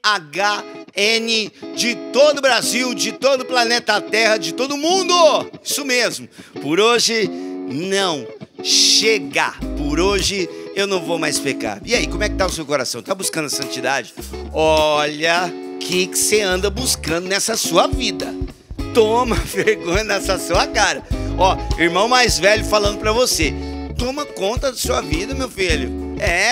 PHN de todo o Brasil, de todo o planeta Terra, de todo mundo. Isso mesmo. Por hoje, não. Chega. Por hoje, eu não vou mais pecar. E aí, como é que tá o seu coração? Tá buscando a santidade? Olha o que você anda buscando nessa sua vida. Toma vergonha nessa sua cara. Ó, irmão mais velho falando pra você. Toma conta da sua vida, meu filho.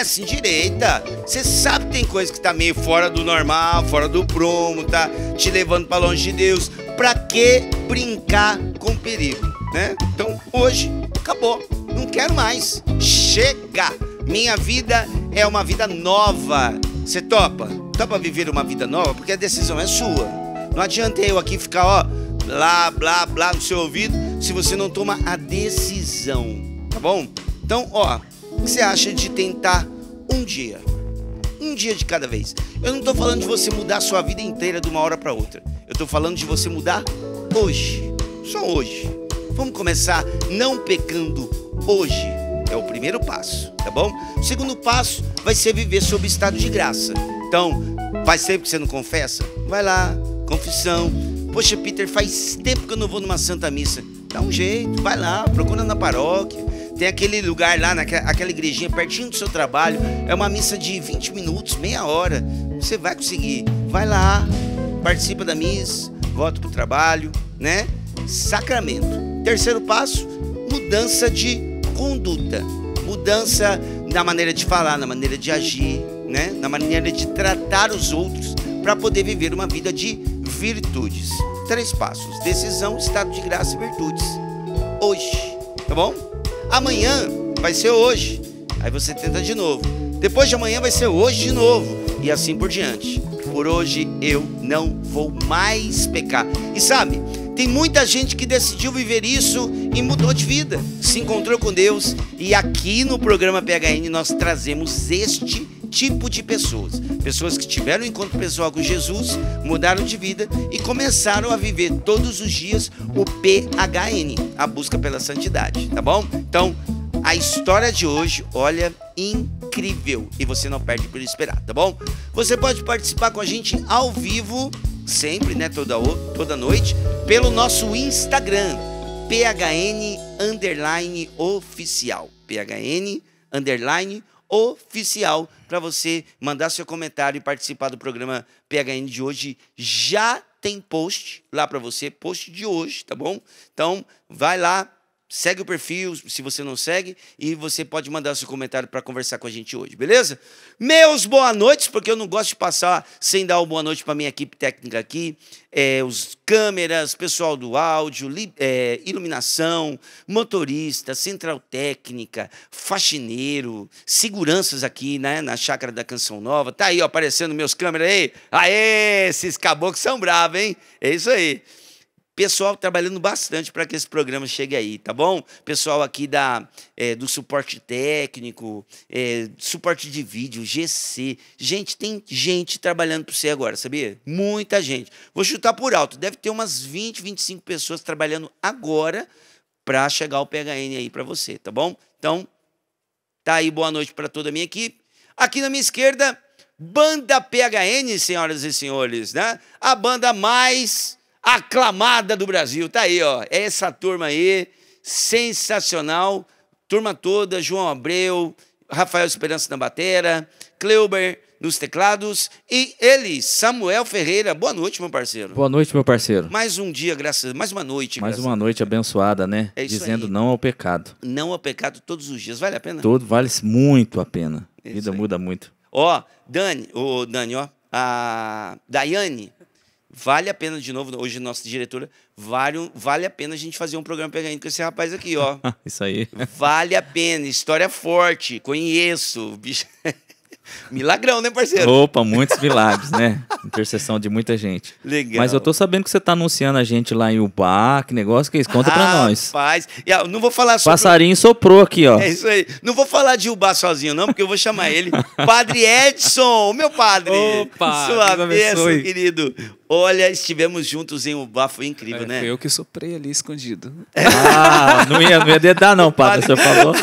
Se endireita. Você sabe que tem coisa que tá meio fora do normal, fora do prumo, tá te levando pra longe de Deus. Pra que brincar com perigo, né? Então, hoje, acabou. Não quero mais. Chega. Minha vida é uma vida nova. Você topa? Topa viver uma vida nova? Porque a decisão é sua. Não adianta eu aqui ficar, ó, blá, blá, blá no seu ouvido, se você não toma a decisão, tá bom? Então, ó, o que você acha de tentar um dia de cada vez? Eu não tô falando de você mudar a sua vida inteira de uma hora para outra. Eu tô falando de você mudar hoje, só hoje. Vamos começar não pecando hoje. É o primeiro passo, tá bom? O segundo passo vai ser viver sob estado de graça. Então, faz tempo que você não confessa? Vai lá, confissão. Poxa, Peter, faz tempo que eu não vou numa santa missa. Dá um jeito, vai lá, procura na paróquia. Tem aquele lugar lá, aquela igrejinha pertinho do seu trabalho. É uma missa de 20 minutos, meia hora. Você vai conseguir. Vai lá, participa da missa, volta pro trabalho, né? Sacramento. Terceiro passo, mudança de conduta. Mudança na maneira de falar, na maneira de agir, né? Na maneira de tratar os outros para poder viver uma vida de virtudes. 3 passos: decisão, estado de graça e virtudes. Hoje, tá bom? Amanhã vai ser hoje. Aí você tenta de novo. Depois de amanhã vai ser hoje de novo. E assim por diante. Por hoje eu não vou mais pecar. E sabe, tem muita gente que decidiu viver isso e mudou de vida. Se encontrou com Deus. E aqui no programa PHN nós trazemos este tipo de pessoas. Pessoas que tiveram um encontro pessoal com Jesus, mudaram de vida e começaram a viver todos os dias o PHN, a busca pela santidade, tá bom? Então, a história de hoje, olha, incrível. E você não perde por esperar, tá bom? Você pode participar com a gente ao vivo, sempre, né, toda noite, pelo nosso Instagram, PHN_oficial. PHN_oficial, para você mandar seu comentário e participar do programa PHN de hoje. Já tem post lá para você, post de hoje, tá bom? Então, vai lá, segue o perfil, se você não segue, e você pode mandar seu comentário para conversar com a gente hoje, beleza? Meus boa noites, porque eu não gosto de passar sem dar uma boa noite para minha equipe técnica aqui, os câmeras, pessoal do áudio, iluminação, motorista, central técnica, faxineiro, seguranças aqui, né, na Chácara da Canção Nova. Tá aí, ó, aparecendo meus câmeras aí. Aê, esses caboclos são bravos, hein? É isso aí. Pessoal trabalhando bastante para que esse programa chegue aí, tá bom? Pessoal aqui do suporte técnico, suporte de vídeo, GC. Gente, tem gente trabalhando para você agora, sabia? Muita gente. Vou chutar por alto, deve ter umas 20, 25 pessoas trabalhando agora para chegar o PHN aí para você, tá bom? Então, tá aí, boa noite para toda a minha equipe. Aqui na minha esquerda, Banda PHN, senhoras e senhores, né? A banda mais aclamada do Brasil, tá aí, ó, é essa turma aí, sensacional, turma toda, João Abreu, Rafael Esperança na batera, Cleuber nos teclados e ele, Samuel Ferreira. Boa noite, meu parceiro. Boa noite, meu parceiro. Mais um dia, mais uma noite. Mais uma noite abençoada, né? Dizendo não ao pecado. Não ao pecado todos os dias, vale a pena? Vale muito a pena, a vida muda muito. Ó, Dani, ó, a Daiane, vale a pena, de novo, hoje nossa diretora, vale a pena a gente fazer um programa PHN com esse rapaz aqui, ó. Isso aí. Vale a pena, história forte, conheço, bicho. Milagrão, né, parceiro? Opa, muitos milagres, né? Intercessão de muita gente. Legal. Mas eu tô sabendo que você tá anunciando a gente lá em Ubá, que negócio que é isso? Conta pra nós. Rapaz, não vou falar sobre... Passarinho soprou aqui, ó. É isso aí. Não vou falar de Ubá sozinho, não, porque eu vou chamar ele. Padre Edson, o meu padre. Opa! Sua bênção, querido. Olha, estivemos juntos em Ubá, foi incrível, né? Foi eu que soprei ali escondido. Não ia dedar não, padre, o senhor falou.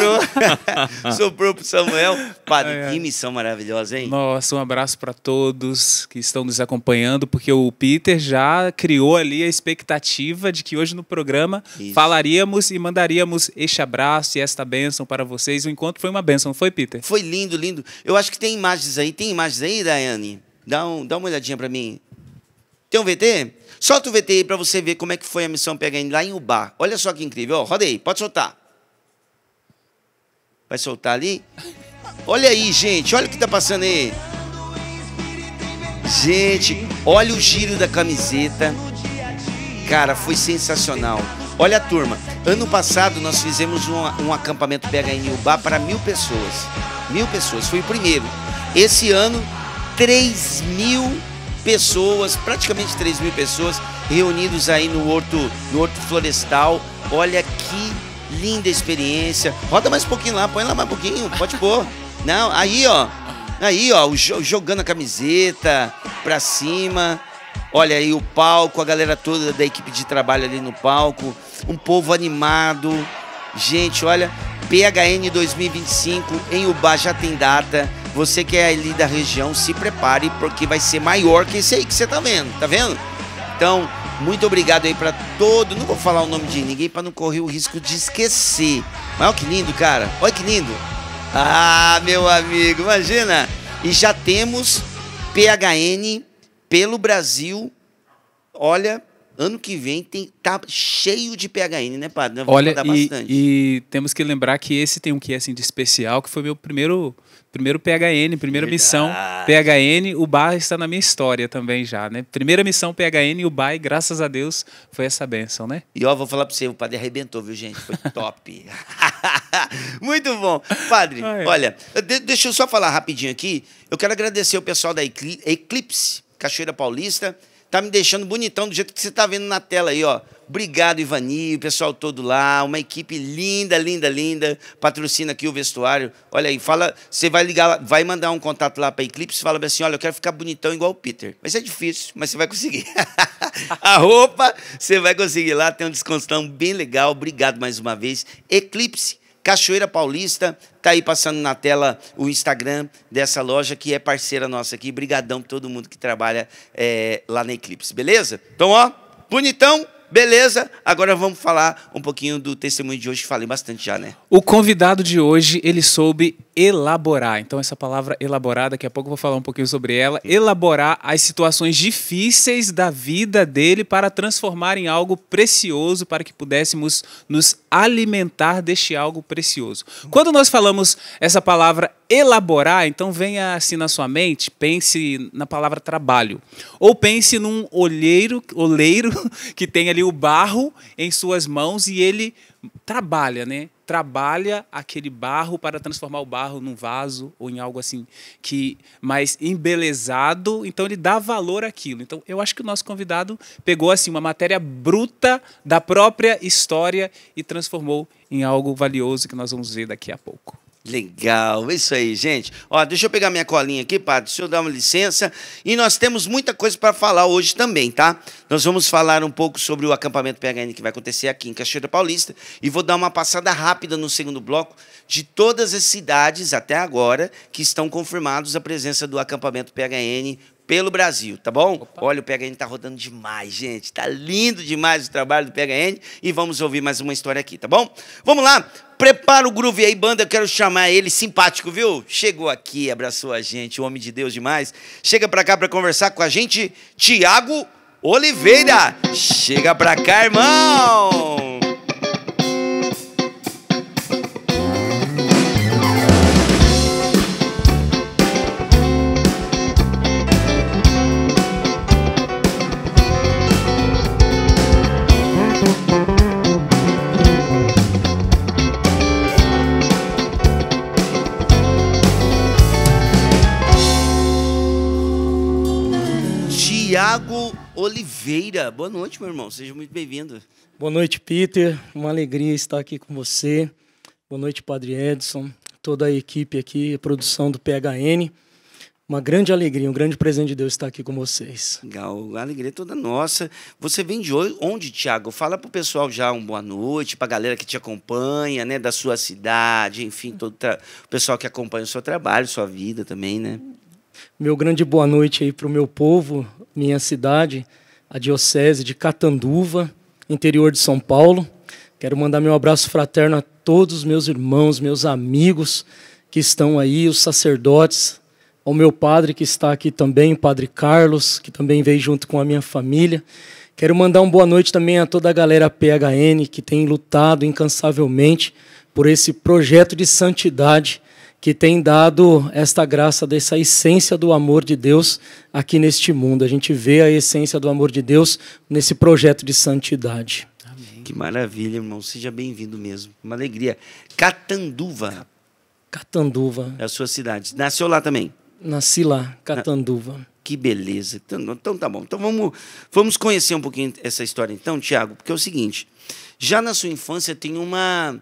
Soprou pro Samuel. Padre, que missão maravilhosa. maravilhosa, hein? Nossa, um abraço para todos que estão nos acompanhando, porque o Peter já criou ali a expectativa de que hoje no programa falaríamos e mandaríamos este abraço e esta bênção para vocês. O encontro foi uma bênção, não foi, Peter? Foi lindo, lindo. Eu acho que tem imagens aí. Tem imagens aí, Daiane? Dá uma olhadinha para mim. Tem um VT? Solta o VT aí para você ver como é que foi a missão PHN lá em Ubá. Olha só que incrível. Ó, roda aí, pode soltar. Vai soltar ali? Olha aí, gente. Olha o que tá passando aí. Gente, olha o giro da camiseta. Cara, foi sensacional. Olha a turma. Ano passado nós fizemos um acampamento PHN Ubá para 1.000 pessoas. 1.000 pessoas. Foi o primeiro. Esse ano, 3.000 pessoas, praticamente 3.000 pessoas reunidos aí no Horto Florestal. Olha que linda experiência. Roda mais um pouquinho lá, põe lá mais um pouquinho, pode pôr. Não, aí ó, jogando a camiseta pra cima. Olha aí o palco, a galera toda da equipe de trabalho ali no palco. Um povo animado. Gente, olha, PHN 2025 em Ubá já tem data. Você que é ali da região, se prepare, porque vai ser maior que esse aí que você tá vendo, tá vendo? Então, muito obrigado aí pra todo. Não vou falar o nome de ninguém pra não correr o risco de esquecer. Mas olha que lindo, cara. Olha que lindo. Ah, meu amigo, imagina. E já temos PHN pelo Brasil. Olha, ano que vem tá cheio de PHN, né, padre? Olha, e temos que lembrar que esse tem um que assim de especial, que foi meu primeiro PHN, primeira missão PHN. O Ubá está na minha história também já, né? Primeira missão PHN, Ubá, e graças a Deus foi essa bênção, né? E ó, vou falar para você, o padre arrebentou, viu, gente? Foi top. Muito bom. Padre, olha, deixa eu só falar rapidinho aqui. Eu quero agradecer o pessoal da Eclipse, Cachoeira Paulista. Tá me deixando bonitão do jeito que você tá vendo na tela aí, ó. Obrigado, Ivani, o pessoal todo lá, uma equipe linda, linda, linda, patrocina aqui o vestuário. Olha aí, fala, você vai ligar, vai mandar um contato lá para Eclipse, fala assim, olha, eu quero ficar bonitão igual o Peter. Mas é difícil, mas você vai conseguir. A roupa, você vai conseguir lá, tem um descontão bem legal. Obrigado mais uma vez. Eclipse, Cachoeira Paulista, tá aí passando na tela o Instagram dessa loja que é parceira nossa aqui. Brigadão pra todo mundo que trabalha lá na Eclipse, beleza? Então, ó, bonitão, beleza? Agora vamos falar um pouquinho do testemunho de hoje, falei bastante já, né? O convidado de hoje, ele soube elaborar. Então, essa palavra elaborar, daqui a pouco eu vou falar um pouquinho sobre ela. Elaborar as situações difíceis da vida dele para transformar em algo precioso, para que pudéssemos nos alimentar deste algo precioso. Quando nós falamos essa palavra elaborar, então venha assim na sua mente, pense na palavra trabalho. Ou pense num oleiro que tem ali o barro em suas mãos e ele trabalha, né? Trabalha aquele barro para transformar o barro num vaso ou em algo assim que mais embelezado, então ele dá valor àquilo. Então eu acho que o nosso convidado pegou assim uma matéria bruta da própria história e transformou em algo valioso que nós vamos ver daqui a pouco. Legal, é isso aí, gente. Ó, deixa eu pegar minha colinha aqui, padre, deixa eu dar uma licença. E nós temos muita coisa para falar hoje também, tá? Nós vamos falar um pouco sobre o acampamento PHN que vai acontecer aqui em Cachoeira Paulista. E vou dar uma passada rápida no segundo bloco de todas as cidades, até agora, que estão confirmados a presença do acampamento PHN pelo Brasil, tá bom? Opa. Olha, o PHN tá rodando demais, gente. Tá lindo demais o trabalho do PHN. E vamos ouvir mais uma história aqui, tá bom? Vamos lá. Prepara o groove aí, banda. Eu quero chamar ele, simpático, viu? Chegou aqui, abraçou a gente, o homem de Deus demais. Chega pra cá pra conversar com a gente, Tiago Oliveira. Chega pra cá, irmão. Tiago Oliveira. Boa noite, meu irmão. Seja muito bem-vindo. Boa noite, Peter. Uma alegria estar aqui com você. Boa noite, Padre Edson, toda a equipe aqui, a produção do PHN. Uma grande alegria, um grande presente de Deus estar aqui com vocês. Legal, a alegria é toda nossa. Você vem de onde, Thiago? Fala pro pessoal já uma boa noite, pra galera que te acompanha, né, da sua cidade, enfim, todo o pessoal que acompanha o seu trabalho, sua vida também, né? Meu grande boa noite aí para o meu povo, minha cidade, a Diocese de Catanduva, interior de São Paulo. Quero mandar meu abraço fraterno a todos os meus irmãos, meus amigos que estão aí, os sacerdotes, ao meu padre que está aqui também, o Padre Carlos, que também veio junto com a minha família. Quero mandar uma boa noite também a toda a galera PHN que tem lutado incansavelmente por esse projeto de santidade que tem dado esta graça dessa essência do amor de Deus aqui neste mundo. A gente vê a essência do amor de Deus nesse projeto de santidade. Amém. Que maravilha, irmão. Seja bem-vindo mesmo. Uma alegria. Catanduva. Catanduva. É a sua cidade. Nasceu lá também? Nasci lá, Catanduva. Que beleza. Então tá bom. Então vamos conhecer um pouquinho essa história então, Thiago, porque é o seguinte, já na sua infância tem uma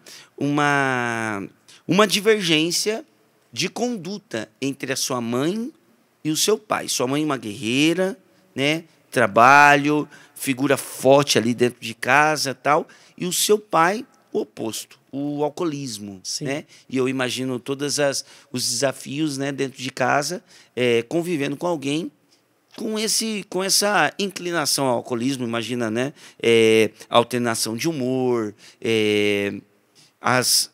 divergência de conduta entre a sua mãe e o seu pai. Sua mãe é uma guerreira, né? Trabalho, figura forte ali dentro de casa, tal, e o seu pai o oposto, o alcoolismo, né? E eu imagino todos os desafios, né, dentro de casa, convivendo com alguém com essa inclinação ao alcoolismo. Imagina, né? Alternação de humor, as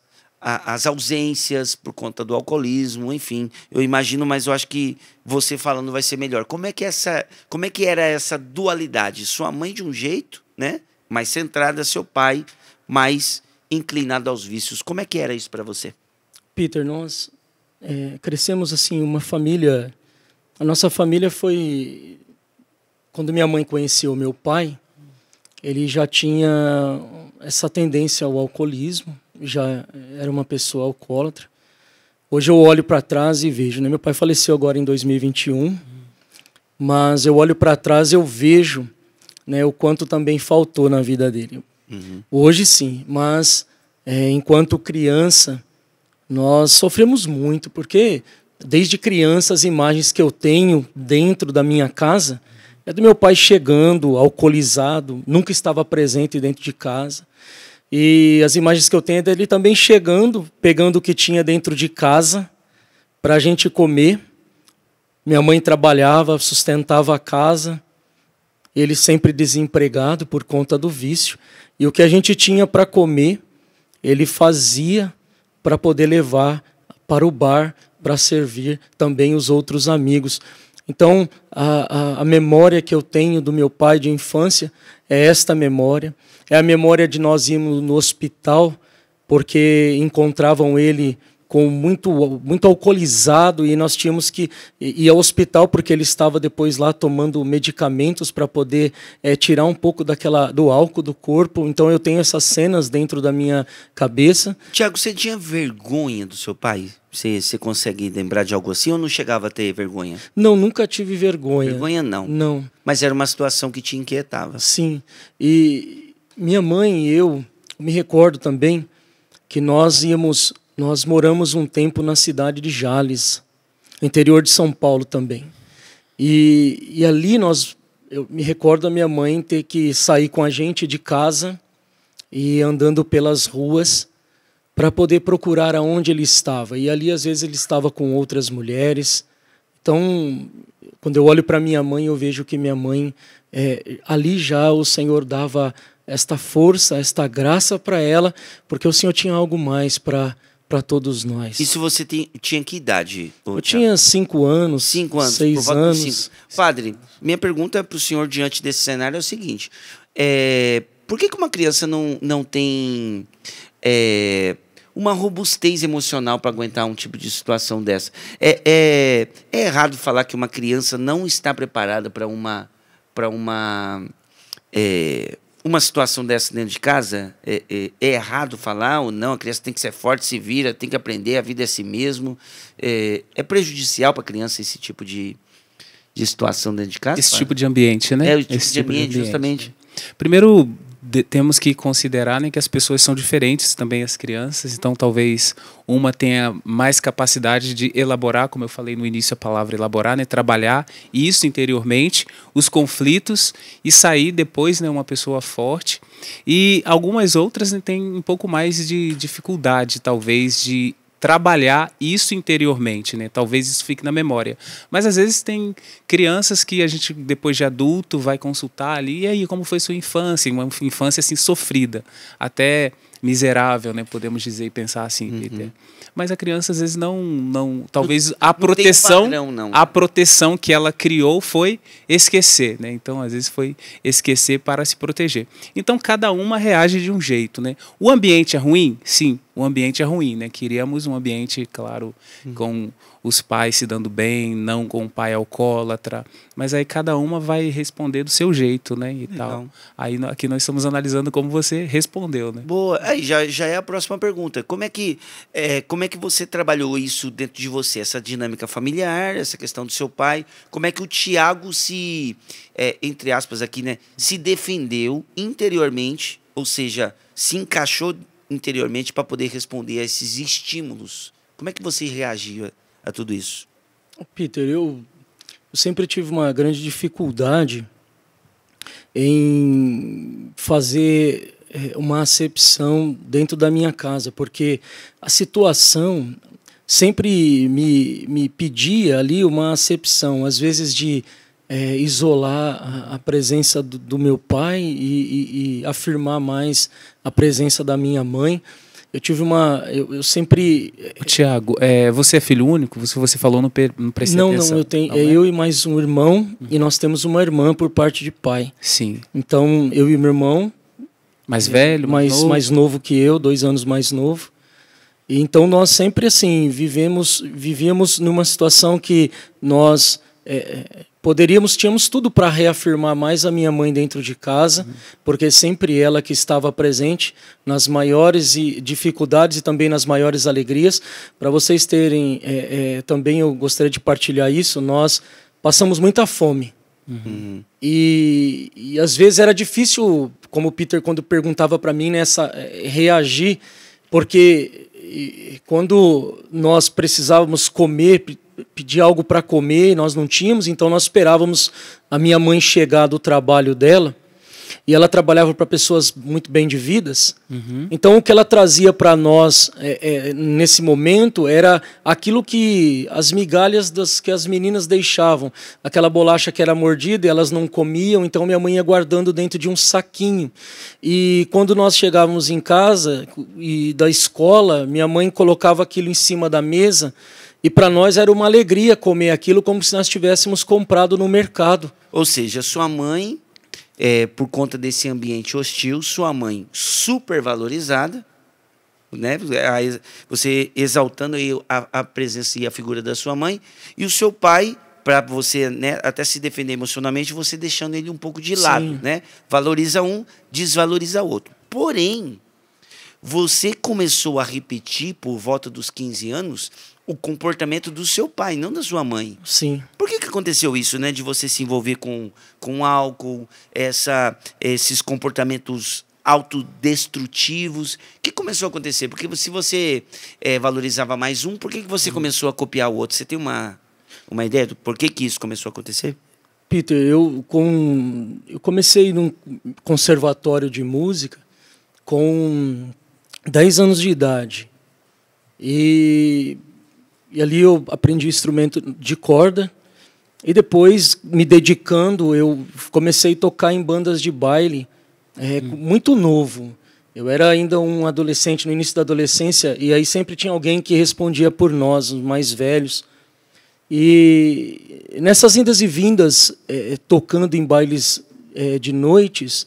ausências por conta do alcoolismo, enfim. Eu imagino, mas eu acho que você falando vai ser melhor. Como é que era essa dualidade? Sua mãe de um jeito, né? Mais centrada, seu pai mais inclinado aos vícios. Como é que era isso para você? Peter, nós crescemos assim, uma família. A nossa família foi... Quando minha mãe conheceu meu pai, ele já tinha essa tendência ao alcoolismo, já era uma pessoa alcoólatra. Hoje eu olho para trás e vejo, né? Meu pai faleceu agora em 2021, mas eu olho para trás e eu vejo, né, o quanto também faltou na vida dele. Uhum. Hoje sim, mas enquanto criança, nós sofremos muito, porque desde criança as imagens que eu tenho dentro da minha casa é do meu pai chegando, alcoolizado, nunca estava presente dentro de casa. E as imagens que eu tenho é dele também chegando, pegando o que tinha dentro de casa para a gente comer. Minha mãe trabalhava, sustentava a casa, ele sempre desempregado por conta do vício. E o que a gente tinha para comer, ele fazia para poder levar para o bar, para servir também os outros amigos. Então, a memória que eu tenho do meu pai de infância é esta memória. É a memória de nós irmos no hospital, porque encontravam ele com muito alcoolizado, e nós tínhamos que ir ao hospital porque ele estava depois lá tomando medicamentos para poder tirar um pouco do álcool do corpo. Então eu tenho essas cenas dentro da minha cabeça. Tiago, você tinha vergonha do seu pai? Você consegue lembrar de algo assim ou não chegava a ter vergonha? Não, nunca tive vergonha. Vergonha não? Não. Mas era uma situação que te inquietava? Sim. E minha mãe e eu me recordo também que nós moramos um tempo na cidade de Jales, interior de São Paulo também. E ali eu me recordo da minha mãe ter que sair com a gente de casa e andando pelas ruas para poder procurar aonde ele estava. E ali, às vezes, ele estava com outras mulheres. Então, quando eu olho para minha mãe, eu vejo que minha mãe, ali já o Senhor dava esta força, esta graça para ela, porque o Senhor tinha algo mais para todos nós. Isso você tinha que idade? Eu tinha 5 anos, 6 anos. Padre, minha pergunta para o senhor diante desse cenário é o seguinte, por que uma criança não tem uma robustez emocional para aguentar um tipo de situação dessa? É errado falar que uma criança não está preparada para uma situação dessa dentro de casa? É errado falar ou não? A criança tem que ser forte, se vira, tem que aprender, a vida é si mesmo. É prejudicial para a criança esse tipo de situação dentro de casa? Esse tipo de ambiente, né? Esse tipo de ambiente, justamente. Primeiro, temos que considerar, né, que as pessoas são diferentes, também as crianças, então talvez uma tenha mais capacidade de elaborar, como eu falei no início a palavra elaborar, né, trabalhar isso interiormente, os conflitos e sair depois, né, uma pessoa forte. E algumas outras, né, têm um pouco mais de dificuldade, talvez, de trabalhar isso interiormente, né? Talvez isso fique na memória. Mas às vezes tem crianças que a gente, depois de adulto, vai consultar ali, e aí, como foi sua infância? Uma infância assim sofrida, até miserável, né? Podemos dizer e pensar assim, Peter. Mas a criança às vezes não talvez a proteção, padrão, não. a proteção que ela criou foi esquecer, né? Então às vezes foi esquecer para se proteger. Então cada uma reage de um jeito, né? O ambiente é ruim? Sim, o ambiente é ruim, né? Queríamos um ambiente, claro, com os pais se dando bem, não com o pai alcoólatra, mas aí cada uma vai responder do seu jeito, né? E tal. Aí aqui nós estamos analisando como você respondeu, né? Boa. Aí já é a próxima pergunta. Como é que você trabalhou isso dentro de você? Essa dinâmica familiar, essa questão do seu pai. Como é que o Tiago se, entre aspas aqui, né, se defendeu interiormente, ou seja, se encaixou interiormente para poder responder a esses estímulos? Como é que você reagia a tudo isso? Peter, eu sempre tive uma grande dificuldade em fazer uma acepção dentro da minha casa, porque a situação sempre me pedia ali uma acepção, às vezes de isolar a presença do meu pai e afirmar mais a presença da minha mãe. Eu tive eu sempre... Tiago, você é filho único? Você falou, não prestei atenção. Não, eu tenho eu e mais um irmão, e nós temos uma irmã por parte de pai. Sim. Então, eu e meu irmão... Mais velho? Mais novo que eu, 2 anos mais novo. E então, nós sempre, assim, vivíamos numa situação que nós... tínhamos tudo para reafirmar mais a minha mãe dentro de casa, porque sempre ela que estava presente nas maiores dificuldades e também nas maiores alegrias. Para vocês terem, também eu gostaria de partilhar isso, nós passamos muita fome. E às vezes era difícil, como o Peter quando perguntava para mim, reagir, porque quando nós precisávamos comer, pedir algo para comer, nós não tínhamos, então nós esperávamos a minha mãe chegar do trabalho dela, e ela trabalhava para pessoas muito bem de vidas. Então o que ela trazia para nós nesse momento era aquilo que as migalhas que as meninas deixavam, aquela bolacha que era mordida e elas não comiam, então minha mãe ia guardando dentro de um saquinho. E quando nós chegávamos em casa e da escola, minha mãe colocava aquilo em cima da mesa, e para nós era uma alegria comer aquilo como se nós tivéssemos comprado no mercado. Ou seja, sua mãe, por conta desse ambiente hostil, sua mãe super valorizada, né? Você exaltando aí a presença e a figura da sua mãe, e o seu pai, para você, né, até se defender emocionalmente, você deixando ele um pouco de lado, né? Valoriza um, desvaloriza outro. Porém, você começou a repetir, por volta dos 15 anos, o comportamento do seu pai, não da sua mãe. Sim. Por que aconteceu isso, né? De você se envolver com álcool, esses comportamentos autodestrutivos. O que começou a acontecer? Porque se você valorizava mais um, por que você começou a copiar o outro? Você tem uma ideia do porquê que isso começou a acontecer? Peter, eu comecei num conservatório de música com 10 anos de idade. E ali eu aprendi instrumento de corda. E depois, me dedicando, eu comecei a tocar em bandas de baile muito novo. Eu era ainda um adolescente, no início da adolescência, e aí sempre tinha alguém que respondia por nós, os mais velhos. E nessas indas e vindas, tocando em bailes de noites,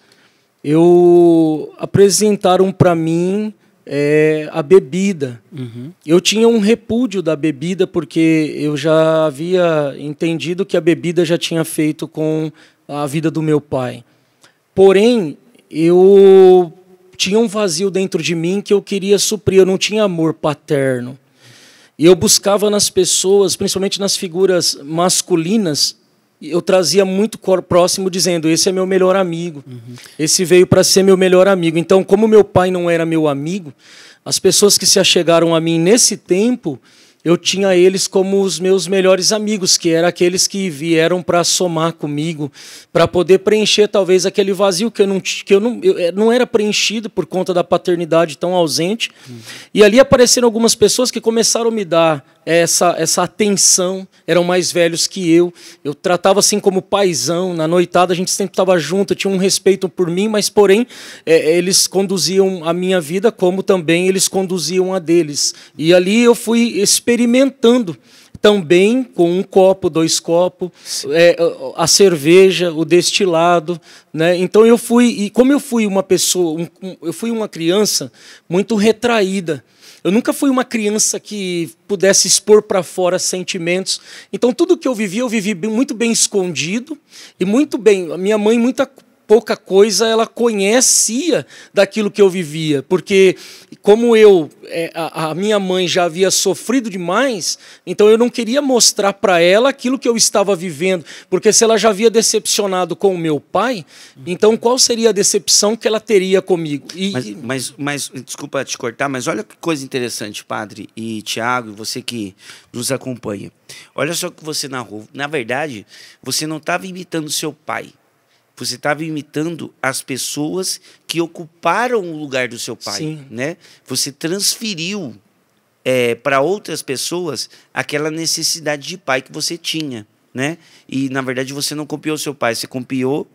apresentaram para mim a bebida. Eu tinha um repúdio da bebida, porque eu já havia entendido que a bebida já tinha feito com a vida do meu pai. Porém, eu tinha um vazio dentro de mim que eu queria suprir, eu não tinha amor paterno. E eu buscava nas pessoas, principalmente nas figuras masculinas, eu trazia muito próximo, dizendo, esse é meu melhor amigo, esse veio para ser meu melhor amigo. Então, como meu pai não era meu amigo, as pessoas que se achegaram a mim nesse tempo, eu tinha eles como os meus melhores amigos, que eram aqueles que vieram para somar comigo, para poder preencher talvez aquele vazio que eu não era preenchido por conta da paternidade tão ausente. E ali apareceram algumas pessoas que começaram a me dar essa atenção, eram mais velhos que eu tratava assim como paizão, na noitada a gente sempre estava junto, tinha um respeito por mim, mas porém eles conduziam a minha vida como também eles conduziam a deles. E ali eu fui experimentando também com 1 copo, 2 copos, a cerveja, o destilado, né? Então e como eu fui uma pessoa, eu fui uma criança muito retraída. Eu nunca fui uma criança que pudesse expor para fora sentimentos. Então, tudo que eu vivi muito bem escondido e muito bem. A minha mãe, pouca coisa, ela conhecia daquilo que eu vivia. Porque, como a minha mãe já havia sofrido demais, então eu não queria mostrar para ela aquilo que eu estava vivendo. Porque se ela já havia decepcionado com o meu pai, então qual seria a decepção que ela teria comigo? Mas desculpa te cortar, mas olha que coisa interessante, padre e Tiago, você que nos acompanha. Olha só o que você narrou. Na verdade, você não estava imitando seu pai. Você estava imitando as pessoas que ocuparam o lugar do seu pai. Sim. Né? Você transferiu para outras pessoas aquela necessidade de pai que você tinha. Né? E, na verdade, você não copiou seu pai, você copiou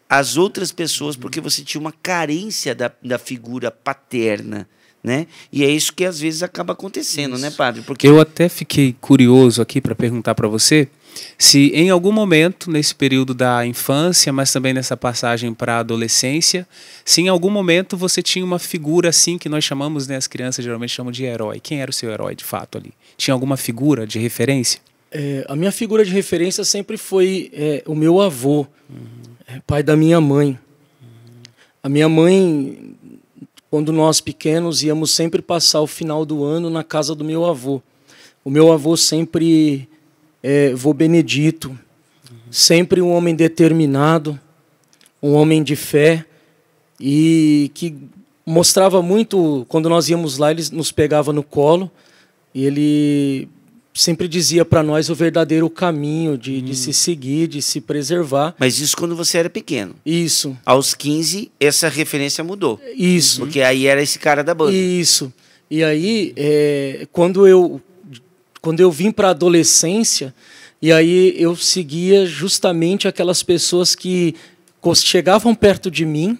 as outras pessoas porque você tinha uma carência da figura paterna. Né? E é isso que às vezes acaba acontecendo, né, padre? Porque eu até fiquei curioso aqui para perguntar para você se em algum momento nesse período da infância, mas também nessa passagem para a adolescência, se em algum momento você tinha uma figura assim que nós chamamos, né, as crianças geralmente chamam de herói. Quem era o seu herói de fato ali? Tinha alguma figura de referência? A minha figura de referência sempre foi o meu avô, pai da minha mãe. A minha mãe, quando nós pequenos, íamos sempre passar o final do ano na casa do meu avô. O meu avô sempre, vô Benedito, sempre um homem determinado, um homem de fé, e que mostrava muito, quando nós íamos lá, ele nos pegava no colo, e ele sempre dizia para nós o verdadeiro caminho de se seguir, de se preservar. Mas isso quando você era pequeno. Isso. Aos 15, essa referência mudou. Isso. Porque aí era esse cara da banda. Isso. E aí, quando eu vim para a adolescência, e aí eu seguia justamente aquelas pessoas que chegavam perto de mim,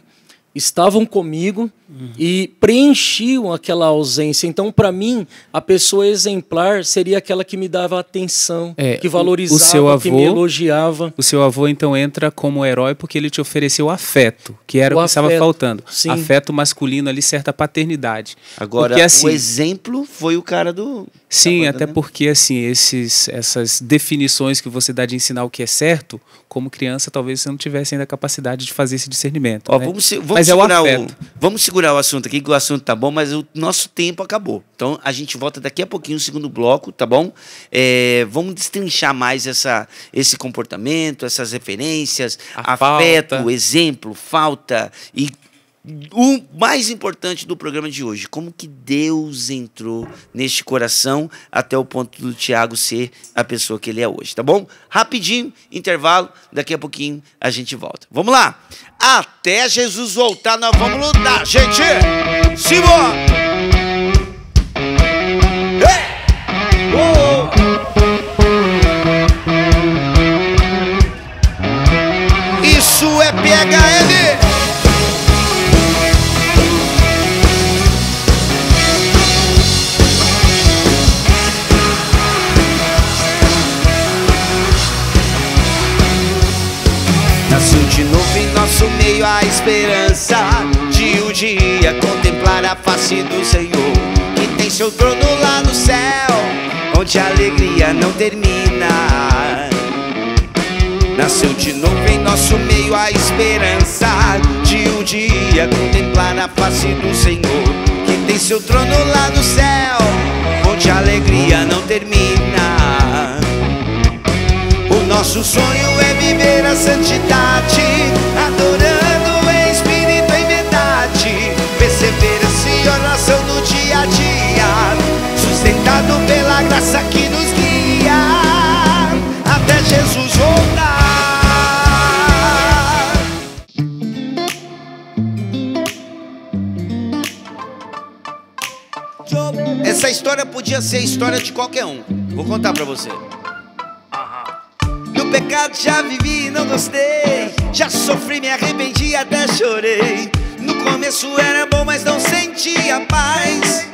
estavam comigo e preenchiam aquela ausência. Então, para mim, a pessoa exemplar seria aquela que me dava atenção, que valorizava, o seu avô, que me elogiava. O seu avô, então, entra como herói porque ele te ofereceu afeto, que era o que estava faltando. Sim. Afeto masculino ali, certa paternidade. Agora, porque, assim, o exemplo foi o cara do... Sim, banda, até né? porque assim, essas definições que você dá de ensinar o que é certo, como criança, talvez você não tivesse ainda a capacidade de fazer esse discernimento. Ó, né? vamos segurar o assunto aqui, que o assunto tá bom, mas o nosso tempo acabou. Então, a gente volta daqui a pouquinho no segundo bloco, tá bom? Vamos destrinchar mais esse comportamento, essas referências, afeto, falta. exemplo, falta e... O mais importante do programa de hoje, como que Deus entrou neste coração até o ponto do Tiago ser a pessoa que ele é hoje, tá bom? Rapidinho, intervalo, daqui a pouquinho a gente volta. Vamos lá! Até Jesus voltar, nós vamos lutar, gente! Simbora! Hey! Isso é PHL! Nasceu de novo em nosso meio a esperança de um dia contemplar a face do Senhor, que tem seu trono lá no céu, onde a alegria não termina. Nasceu de novo em nosso meio a esperança de um dia contemplar a face do Senhor, que tem seu trono lá no céu, onde a alegria não termina. O Nosso sonho é viver a santidade, adorando em espírito e verdade. Perseverança e oração no dia a dia, sustentado pela graça que nos guia, até Jesus voltar. Essa história podia ser a história de qualquer um. Vou contar pra você. No pecado já vivi e não gostei, já sofri, me arrependi, até chorei. No começo era bom, mas não sentia paz.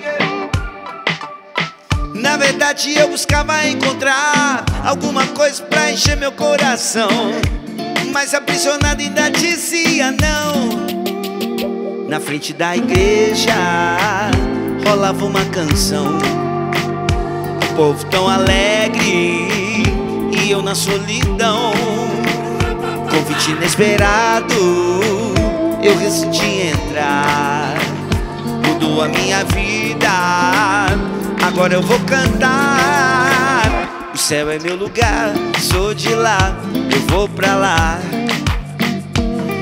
Na verdade eu buscava encontrar alguma coisa pra encher meu coração, mas aprisionado ainda dizia não. Na frente da igreja rolava uma canção, o povo tão alegre e eu na solidão. Convite inesperado, eu decidi entrar. Mudou a minha vida, agora eu vou cantar. O céu é meu lugar, sou de lá, eu vou pra lá.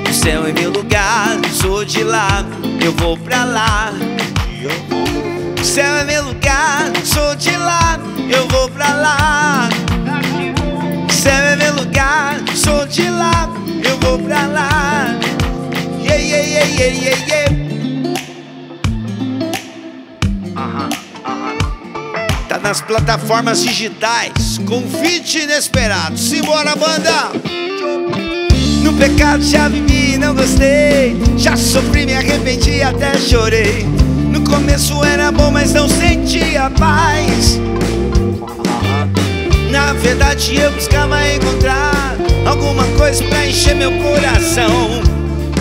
O céu é meu lugar, sou de lá, eu vou pra lá. O céu é meu lugar, sou de lá, eu vou pra lá. O céu é meu lugar, sou de lá, eu vou pra lá. Yeah, yeah, yeah, yeah, yeah, yeah. Tá nas plataformas digitais, convite inesperado. Simbora, banda! No pecado já vivi, não gostei, já sofri, me arrependi, até chorei. No começo era bom, mas não sentia paz. Na verdade eu buscava encontrar alguma coisa pra encher meu coração,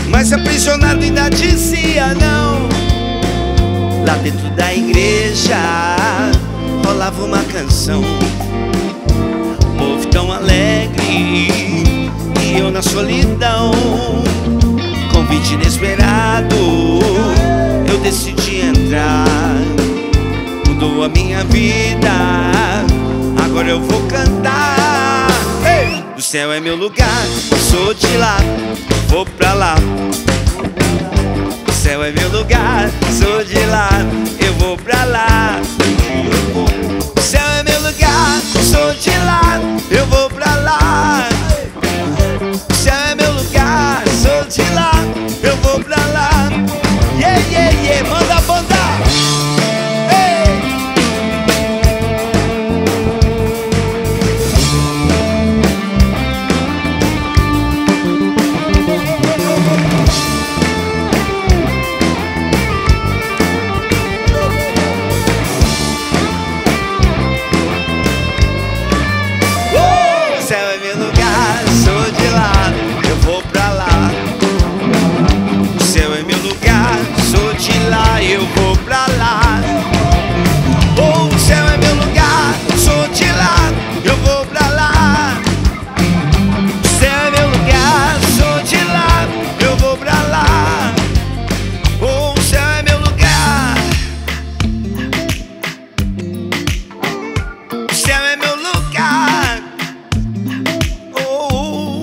mas aprisionado ainda dizia não. Lá dentro da igreja rolava uma canção, o povo tão alegre e eu na solidão. Convite inesperado, eu decidi entrar. Mudou a minha vida, agora eu vou cantar. Hey! O céu é meu lugar, sou de lá, vou pra lá. O céu é meu lugar, sou de lá, eu vou pra lá. O céu é meu lugar, sou de lá, eu vou pra lá. O céu é meu lugar, sou de lá, eu vou pra lá. Yeah, yeah, yeah, manda, banda! Eu vou pra lá. Oh, o céu é meu lugar, sou de lá, eu vou pra lá. O céu é meu lugar, sou de lá, eu vou pra lá. Oh, o céu é meu lugar. O céu é meu lugar. Oh,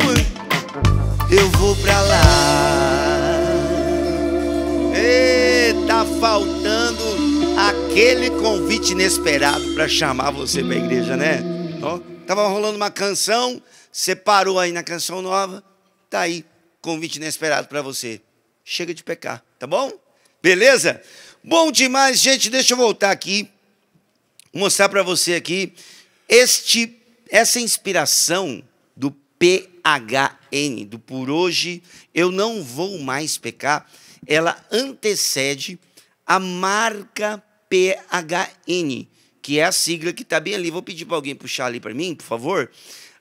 eu vou pra lá. Tá faltando aquele convite inesperado para chamar você para a igreja, né? Ó, tava rolando uma canção, você parou aí na canção nova, tá aí, convite inesperado para você. Chega de pecar, tá bom? Beleza? Bom demais, gente. Deixa eu voltar aqui, mostrar para você aqui essa inspiração do PHN, do Por Hoje Eu Não Vou Mais Pecar. Ela antecede a marca PHN, que é a sigla que está bem ali. Vou pedir para alguém puxar ali para mim, por favor.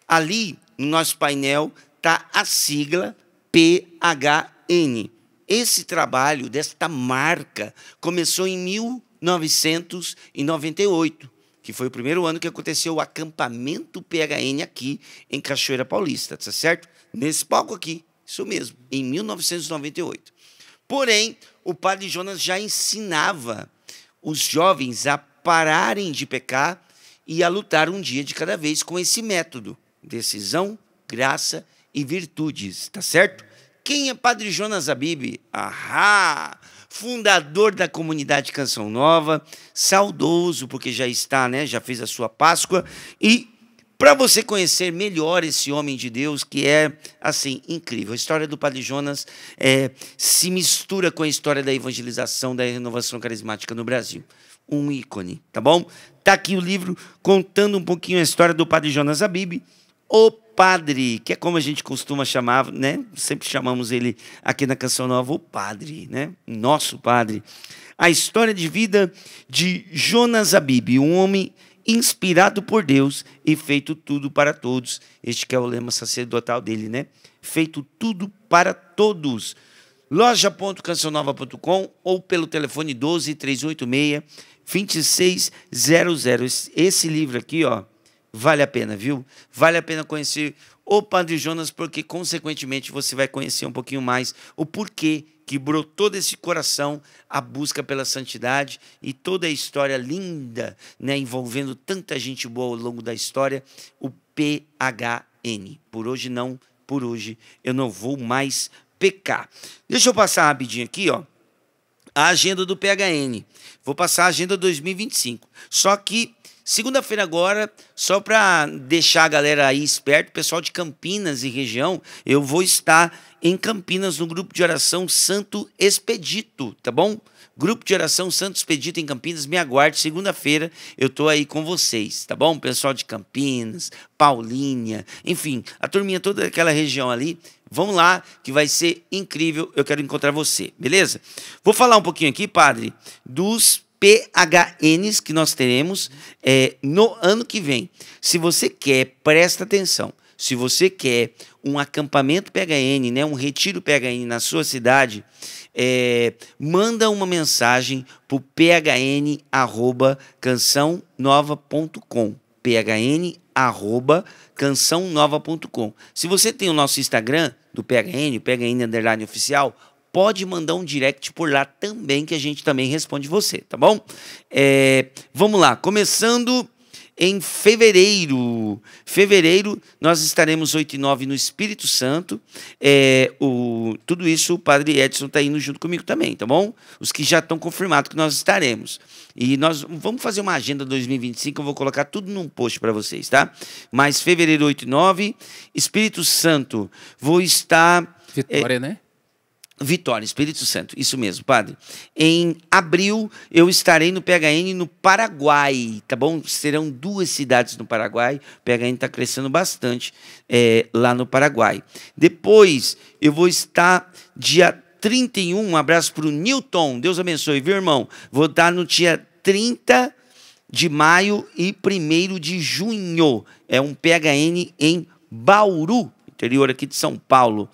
Ali, no nosso painel, está a sigla PHN. Esse trabalho desta marca começou em 1998, que foi o primeiro ano que aconteceu o acampamento PHN aqui em Cachoeira Paulista, tá certo? Nesse palco aqui, isso mesmo, em 1998. Porém, o padre Jonas já ensinava os jovens a pararem de pecar e a lutar um dia de cada vez com esse método. decisão, graça e virtudes, tá certo? Quem é Padre Jonas Abib? Ahá! Fundador da comunidade Canção Nova, saudoso, porque já está, né? Já fez a sua Páscoa. E para você conhecer melhor esse homem de Deus, que é, assim, incrível. A história do Padre Jonas se mistura com a história da evangelização, da renovação carismática no Brasil. Um ícone, tá bom? Tá aqui o livro contando um pouquinho a história do Padre Jonas Abib, o Padre, que é como a gente costuma chamar, né? Sempre chamamos ele aqui na Canção Nova, o Padre, né? Nosso Padre. A história de vida de Jonas Abib, um homem inspirado por Deus e feito tudo para todos. Este que é o lema sacerdotal dele, né? Feito tudo para todos. Loja.cancionova.com ou pelo telefone 12 386 2600. Esse livro aqui, ó, vale a pena, viu? Vale a pena conhecer o Padre Jonas, porque, consequentemente, você vai conhecer um pouquinho mais o porquê que brotou desse coração a busca pela santidade e toda a história linda, né, envolvendo tanta gente boa ao longo da história, o PHN. Por hoje não, por hoje eu não vou mais pecar. Deixa eu passar rapidinho aqui, ó, a agenda do PHN. Vou passar a agenda 2025. Só que segunda-feira agora, só para deixar a galera aí esperto, pessoal de Campinas e região, eu vou estar em Campinas no grupo de oração Santo Expedito, tá bom? Grupo de oração Santo Expedito em Campinas, me aguarde, segunda-feira eu tô aí com vocês, tá bom? Pessoal de Campinas, Paulínia, enfim, a turminha toda daquela região ali, vamos lá, que vai ser incrível, eu quero encontrar você, beleza? Vou falar um pouquinho aqui, padre, dos PHNs que nós teremos no ano que vem. Se você quer, presta atenção, se você quer um acampamento PHN, né, um retiro PHN na sua cidade, manda uma mensagem para o phn@cançãonova.com, phn@cançãonova.com. Se você tem o nosso Instagram do PHN, o PHN _oficial, pode mandar um direct por lá também, que a gente também responde você, tá bom? Vamos lá, começando em fevereiro. Fevereiro, nós estaremos 8 e 9 no Espírito Santo. Tudo isso o Padre Edson está indo junto comigo também, tá bom? Os que já estão confirmados que nós estaremos. E nós vamos fazer uma agenda 2025, eu vou colocar tudo num post para vocês, tá? Mas fevereiro 8 e 9, Espírito Santo, vou estar... Vitória, né? Vitória, Espírito Santo, isso mesmo, padre. Em abril, eu estarei no PHN no Paraguai, tá bom? Serão 2 cidades no Paraguai, o PHN está crescendo bastante lá no Paraguai. Depois, eu vou estar dia 31, um abraço para o Newton, Deus abençoe, viu, irmão? Vou estar no dia 30 de maio e 1º de junho, é um PHN em Bauru, interior aqui de São Paulo.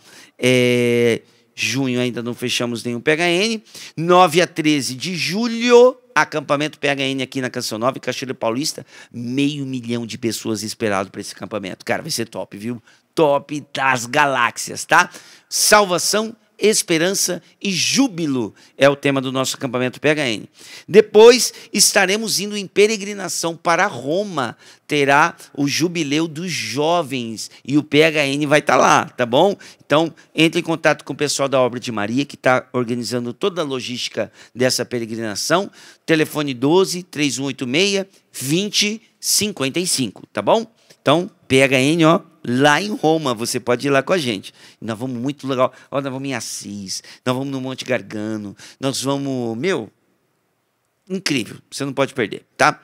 Junho ainda não fechamos nenhum PHN. 9 a 13 de julho, acampamento PHN aqui na Canção Nova, em Cachoeira Paulista. 500 mil de pessoas esperado para esse acampamento. Cara, vai ser top, viu? Top das galáxias, tá? Salvação, esperança e júbilo é o tema do nosso acampamento PHN. Depois estaremos indo em peregrinação para Roma. Terá o jubileu dos jovens e o PHN vai estar lá, tá bom? Então, entre em contato com o pessoal da Obra de Maria, que está organizando toda a logística dessa peregrinação. Telefone 12 3186 2055, tá bom? Então, PHN, ó, lá em Roma, você pode ir lá com a gente. Nós vamos muito legal. Ó, nós vamos em Assis, nós vamos no Monte Gargano, nós vamos, incrível, você não pode perder, tá?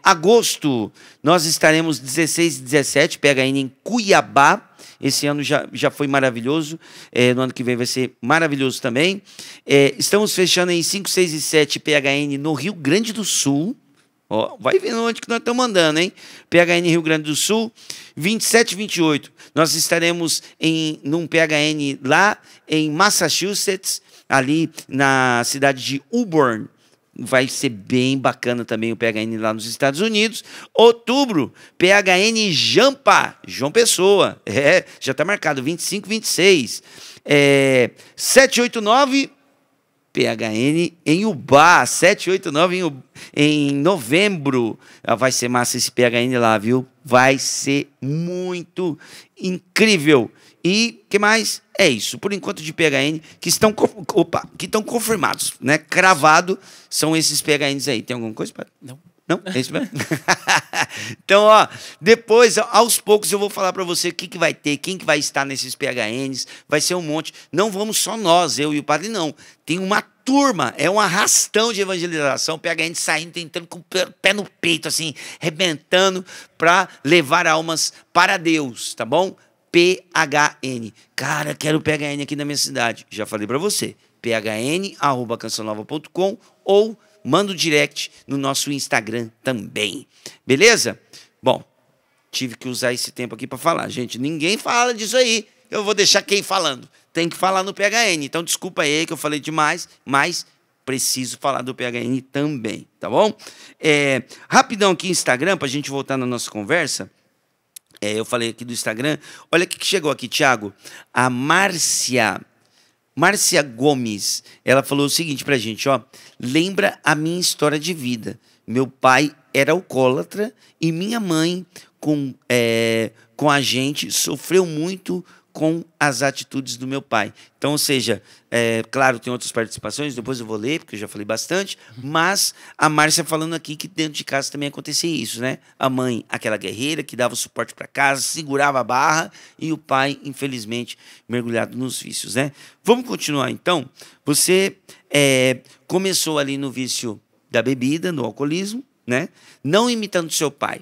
Agosto, nós estaremos 16 e 17, PHN em Cuiabá. Esse ano já foi maravilhoso, no ano que vem vai ser maravilhoso também. Estamos fechando em 5, 6 e 7 PHN no Rio Grande do Sul. Ó, vai vendo onde que nós estamos andando, hein? PHN Rio Grande do Sul, 27 e 28. Nós estaremos num PHN lá em Massachusetts, ali na cidade de Auburn. Vai ser bem bacana também o PHN lá nos Estados Unidos. Outubro, PHN Jampa, João Pessoa. Já está marcado, 25 e 26. 7, 8, 9... PHN em Ubá, 7, 8, 9 em novembro. Vai ser massa esse PHN lá, viu? Vai ser muito incrível. E que mais? É isso. Por enquanto de PHN que estão confirmados, né? Cravado são esses PHNs aí. Tem alguma coisa? Não. Não? É isso mesmo? Então, ó, depois, aos poucos, eu vou falar para você o que vai ter, quem que vai estar nesses PHNs. Vai ser um monte. Não vamos só nós, eu e o padre, não. Tem uma turma, é um arrastão de evangelização, PHN saindo, tentando com o pé no peito, assim, rebentando para levar almas para Deus, tá bom? PHN. Cara, quero PHN aqui na minha cidade. Já falei para você. phn@cancionnova.com ou manda o direct no nosso Instagram também. Beleza? Bom, tive que usar esse tempo aqui para falar. Gente, ninguém fala disso aí. Eu vou deixar quem falando. Tem que falar no PHN. Então, desculpa aí que eu falei demais, mas preciso falar do PHN também, tá bom? Rapidão aqui Instagram, para a gente voltar na nossa conversa. Eu falei aqui do Instagram. Olha o que chegou aqui, Thiago. A Márcia Gomes, ela falou o seguinte pra gente, ó. Lembra a minha história de vida. Meu pai era alcoólatra e minha mãe, com a gente, sofreu muito com as atitudes do meu pai. Então, ou seja, claro, tem outras participações, depois eu vou ler, porque eu já falei bastante, mas a Márcia falando aqui que dentro de casa também acontecia isso, né? A mãe, aquela guerreira que dava o suporte para casa, segurava a barra, e o pai, infelizmente, mergulhado nos vícios, né? Vamos continuar, então. Você começou ali no vício da bebida, no alcoolismo, né? Não imitando seu pai,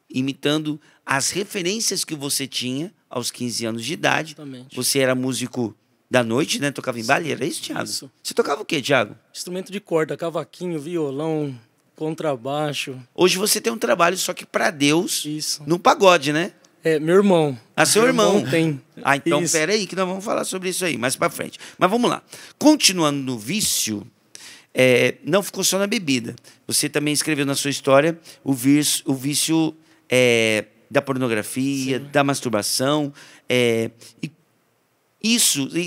imitando as referências que você tinha aos 15 anos de idade. Exatamente. Você era músico da noite, né? Tocava em baile, era isso, Thiago? Isso. Você tocava o quê, Thiago? Instrumento de corda, cavaquinho, violão, contrabaixo. Hoje você tem um trabalho só que para Deus, Isso. no pagode, né? Meu irmão. Seu irmão. Tem. Ah, então Isso. pera aí que nós vamos falar sobre isso aí, mais para frente. Mas vamos lá. Continuando no vício, não ficou só na bebida. Você também escreveu na sua história o vício da pornografia, sim, da masturbação. E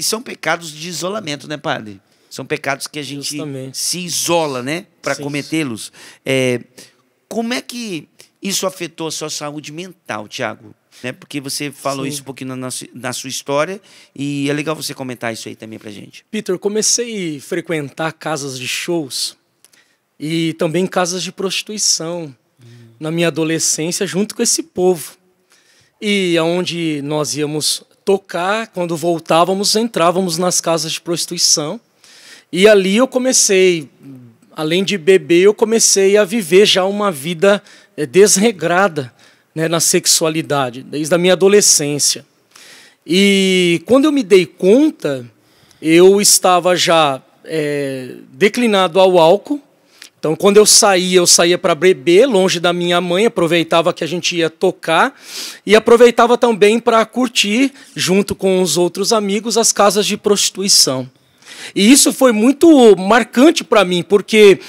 são pecados de isolamento, né, padre? São pecados que a gente justamente se isola, né, para sim, cometê-los. Como é que isso afetou a sua saúde mental, Thiago? Né? Porque você falou sim, isso um pouquinho na sua história e é legal você comentar isso aí também pra gente. Peter, comecei a frequentar casas de shows e também casas de prostituição na minha adolescência junto com esse povo. E aonde nós íamos tocar, quando voltávamos, entrávamos nas casas de prostituição. E ali eu comecei, além de beber, eu comecei a viver já uma vida desregrada, né, na sexualidade, desde a minha adolescência. E quando eu me dei conta, eu estava já declinado ao álcool. Então, quando eu saía para beber, longe da minha mãe, aproveitava que a gente ia tocar e aproveitava também para curtir, junto com os outros amigos, as casas de prostituição. E isso foi muito marcante para mim, porque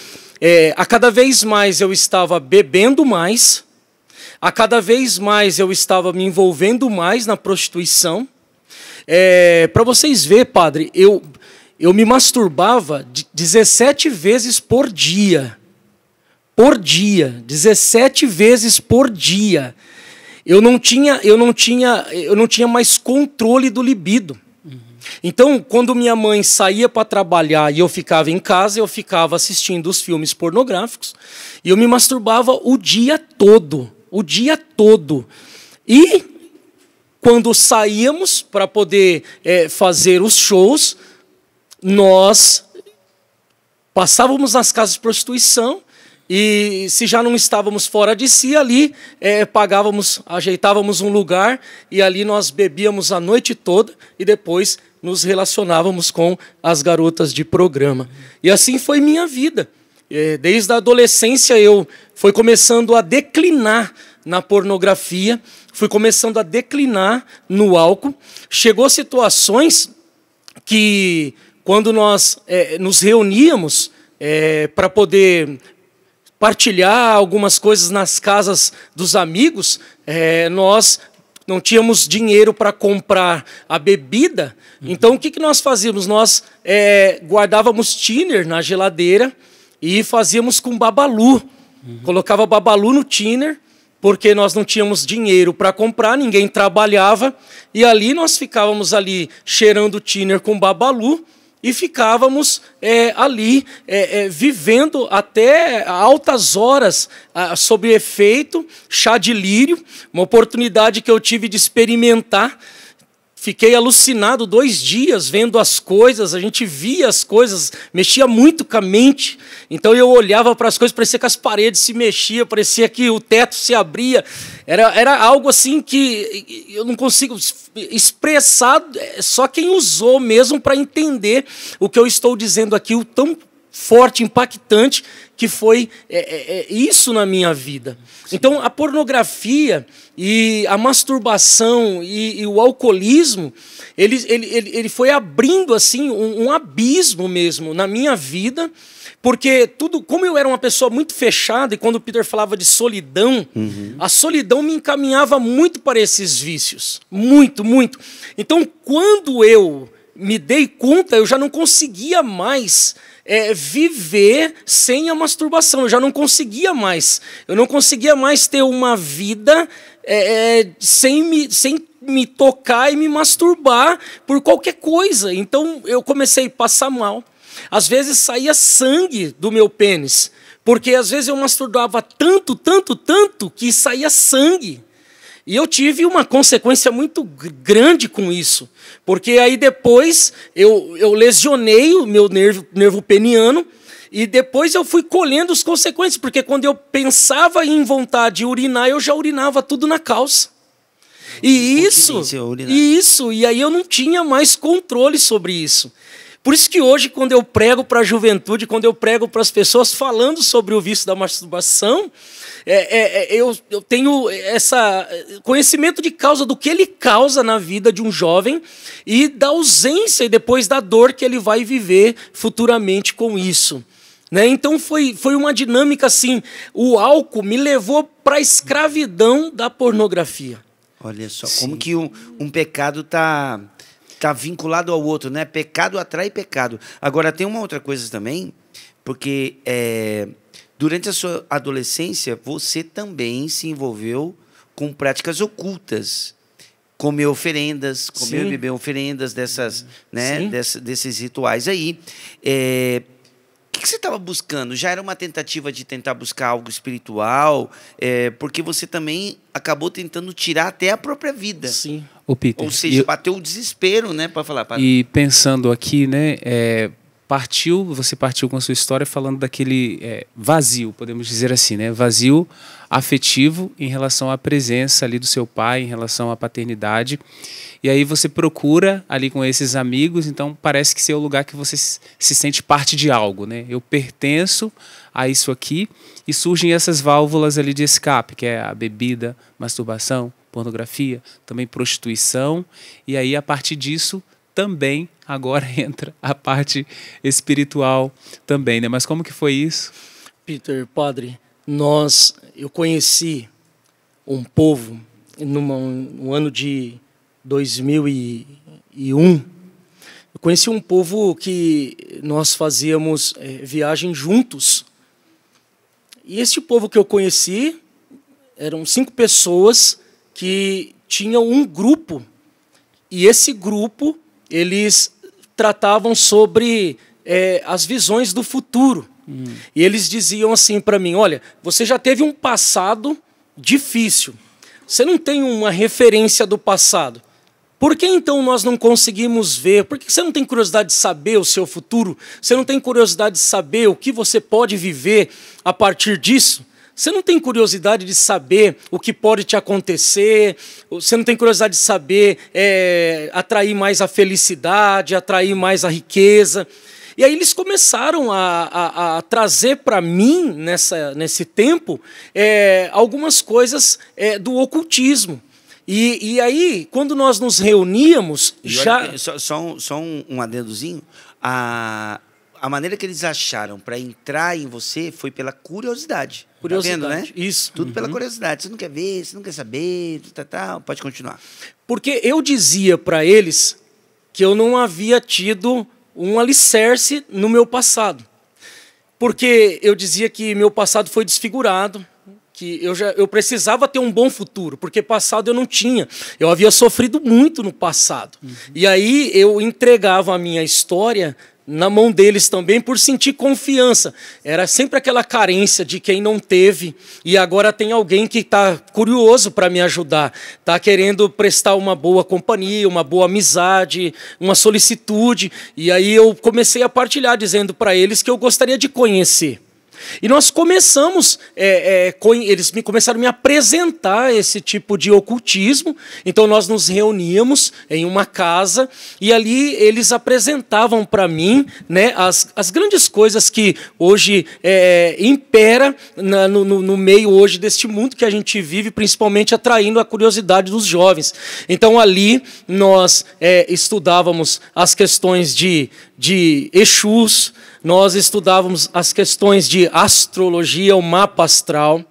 a cada vez mais eu estava bebendo mais, a cada vez mais eu estava me envolvendo mais na prostituição. Para vocês verem, padre, eu me masturbava 17 vezes por dia. Por dia. 17 vezes por dia. Eu não tinha mais controle do libido. Então, quando minha mãe saía para trabalhar e eu ficava em casa, eu ficava assistindo os filmes pornográficos e eu me masturbava o dia todo. O dia todo. E quando saíamos para poder fazer os shows, nós passávamos nas casas de prostituição e, se já não estávamos fora de si, ali ajeitávamos um lugar e ali nós bebíamos a noite toda e depois nos relacionávamos com as garotas de programa. E assim foi minha vida. Desde a adolescência eu fui começando a declinar na pornografia, fui começando a declinar no álcool. Chegou situações que, quando nós nos reuníamos para poder partilhar algumas coisas nas casas dos amigos, nós não tínhamos dinheiro para comprar a bebida. Então, o que nós fazíamos? Nós guardávamos thinner na geladeira e fazíamos com babalu. Colocava babalu no thinner, porque nós não tínhamos dinheiro para comprar, ninguém trabalhava, e ali nós ficávamos ali cheirando o thinner com babalu, e ficávamos ali vivendo até altas horas sob efeito, chá de lírio, uma oportunidade que eu tive de experimentar. Fiquei alucinado 2 dias vendo as coisas, a gente via as coisas, mexia muito com a mente. Então eu olhava para as coisas, parecia que as paredes se mexiam, parecia que o teto se abria. Era algo assim que eu não consigo expressar, só quem usou mesmo para entender o que eu estou dizendo aqui, o tão forte, impactante que foi isso na minha vida. Então, a pornografia e a masturbação e o alcoolismo, ele foi abrindo assim um abismo mesmo na minha vida, porque como eu era uma pessoa muito fechada, e quando o Peter falava de solidão, a solidão me encaminhava muito para esses vícios. Muito, muito. Então, quando eu me dei conta, eu já não conseguia mais viver sem a masturbação. Eu já não conseguia mais. Eu não conseguia mais ter uma vida sem me tocar e me masturbar por qualquer coisa. Então, eu comecei a passar mal. Às vezes, saía sangue do meu pênis. Porque, às vezes, eu masturbava tanto, que saía sangue. E eu tive uma consequência muito grande com isso, porque aí depois eu lesionei o meu nervo peniano e depois eu fui colhendo as consequências, porque quando eu pensava em vontade de urinar, eu já urinava tudo na calça. E e aí eu não tinha mais controle sobre isso. Por isso que hoje, quando eu prego para a juventude, quando eu prego para as pessoas falando sobre o vício da masturbação, eu tenho esse conhecimento de causa do que ele causa na vida de um jovem e da ausência e depois da dor que ele vai viver futuramente com isso. Né? Então foi uma dinâmica assim, o álcool me levou para a escravidão da pornografia. Olha só, como que um pecado está vinculado ao outro, né? Pecado atrai pecado. Agora, tem uma outra coisa também, porque durante a sua adolescência, você também se envolveu com práticas ocultas. Comer oferendas, comer e beber oferendas desses rituais aí. O que você estava buscando? Já era uma tentativa de tentar buscar algo espiritual? Porque você também acabou tentando tirar até a própria vida. Sim. Ô, Peter, ou seja, bateu o desespero, né? Para falar. E pensando aqui, né? Você partiu com a sua história falando daquele vazio, podemos dizer assim, né? Vazio afetivo em relação à presença ali do seu pai, em relação à paternidade. E aí você procura ali com esses amigos, então parece que esse é o lugar que você se sente parte de algo, né? Eu pertenço a isso aqui e surgem essas válvulas ali de escape, que é a bebida, masturbação, pornografia, também prostituição. E aí, a partir disso, também agora entra a parte espiritual também, né? Mas como que foi isso? Peter, padre, eu conheci um povo no ano de 2001. Eu conheci um povo que nós fazíamos viagem juntos. E esse povo que eu conheci eram 5 pessoas que tinham um grupo. E esse grupo, eles tratavam sobre as visões do futuro. E eles diziam assim para mim, olha, você já teve um passado difícil. Você não tem uma referência do passado. Por que então nós não conseguimos ver? Por que você não tem curiosidade de saber o seu futuro? Você não tem curiosidade de saber o que você pode viver a partir disso? Você não tem curiosidade de saber o que pode te acontecer? Você não tem curiosidade de saber atrair mais a felicidade, atrair mais a riqueza? E aí eles começaram a trazer para mim, nesse tempo, algumas coisas do ocultismo. E aí, quando nós nos reuníamos, só um adendozinho, a maneira que eles acharam para entrar em você foi pela curiosidade. Curiosidade, Tá vendo, né? isso. Tudo pela curiosidade. Você não quer ver, você não quer saber, pode continuar. Porque eu dizia para eles que eu não havia tido um alicerce no meu passado. Porque eu dizia que meu passado foi desfigurado, que eu precisava ter um bom futuro, porque passado eu não tinha. Eu havia sofrido muito no passado. E aí eu entregava a minha história na mão deles também por sentir confiança. Era sempre aquela carência de quem não teve e agora tem alguém que está curioso para me ajudar, está querendo prestar uma boa companhia, uma boa amizade, uma solicitude. E aí eu comecei a partilhar, dizendo para eles que eu gostaria de conhecer. E nós começamos, eles começaram a me apresentar esse tipo de ocultismo. Então nós nos reuníamos em uma casa e ali eles apresentavam para mim, né, as grandes coisas que hoje impera no meio hoje deste mundo que a gente vive, principalmente atraindo a curiosidade dos jovens. Então ali nós estudávamos as questões de Exus, nós estudávamos as questões de astrologia, o mapa astral.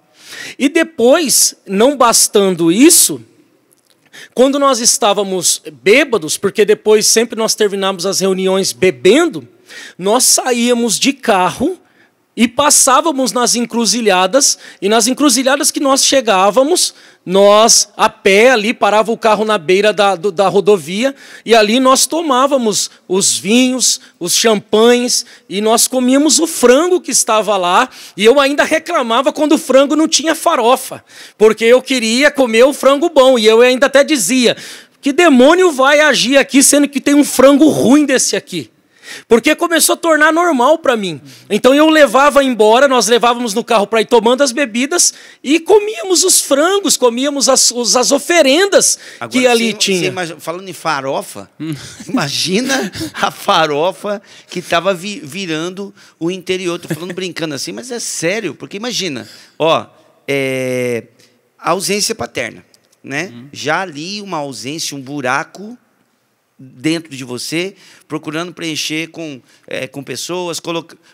E depois, não bastando isso, quando nós estávamos bêbados, porque depois sempre nós terminávamos as reuniões bebendo, nós saíamos de carro e passávamos nas encruzilhadas, e nas encruzilhadas que nós chegávamos, nós, a pé ali, parava o carro na beira da rodovia, e ali nós tomávamos os vinhos, os champanhes, e nós comíamos o frango que estava lá, e eu ainda reclamava quando o frango não tinha farofa, porque eu queria comer o frango bom, e eu ainda até dizia, que demônio vai agir aqui, sendo que tem um frango ruim desse aqui? Porque começou a tornar normal para mim. Então eu levava embora, nós levávamos no carro para ir tomando as bebidas e comíamos os frangos, comíamos as oferendas agora, que ali tinha. Falando em farofa, imagina a farofa que estava virando o interior. Estou falando brincando assim, mas é sério, porque imagina, a ausência paterna, né? Já ali uma ausência, um buraco dentro de você, procurando preencher com pessoas,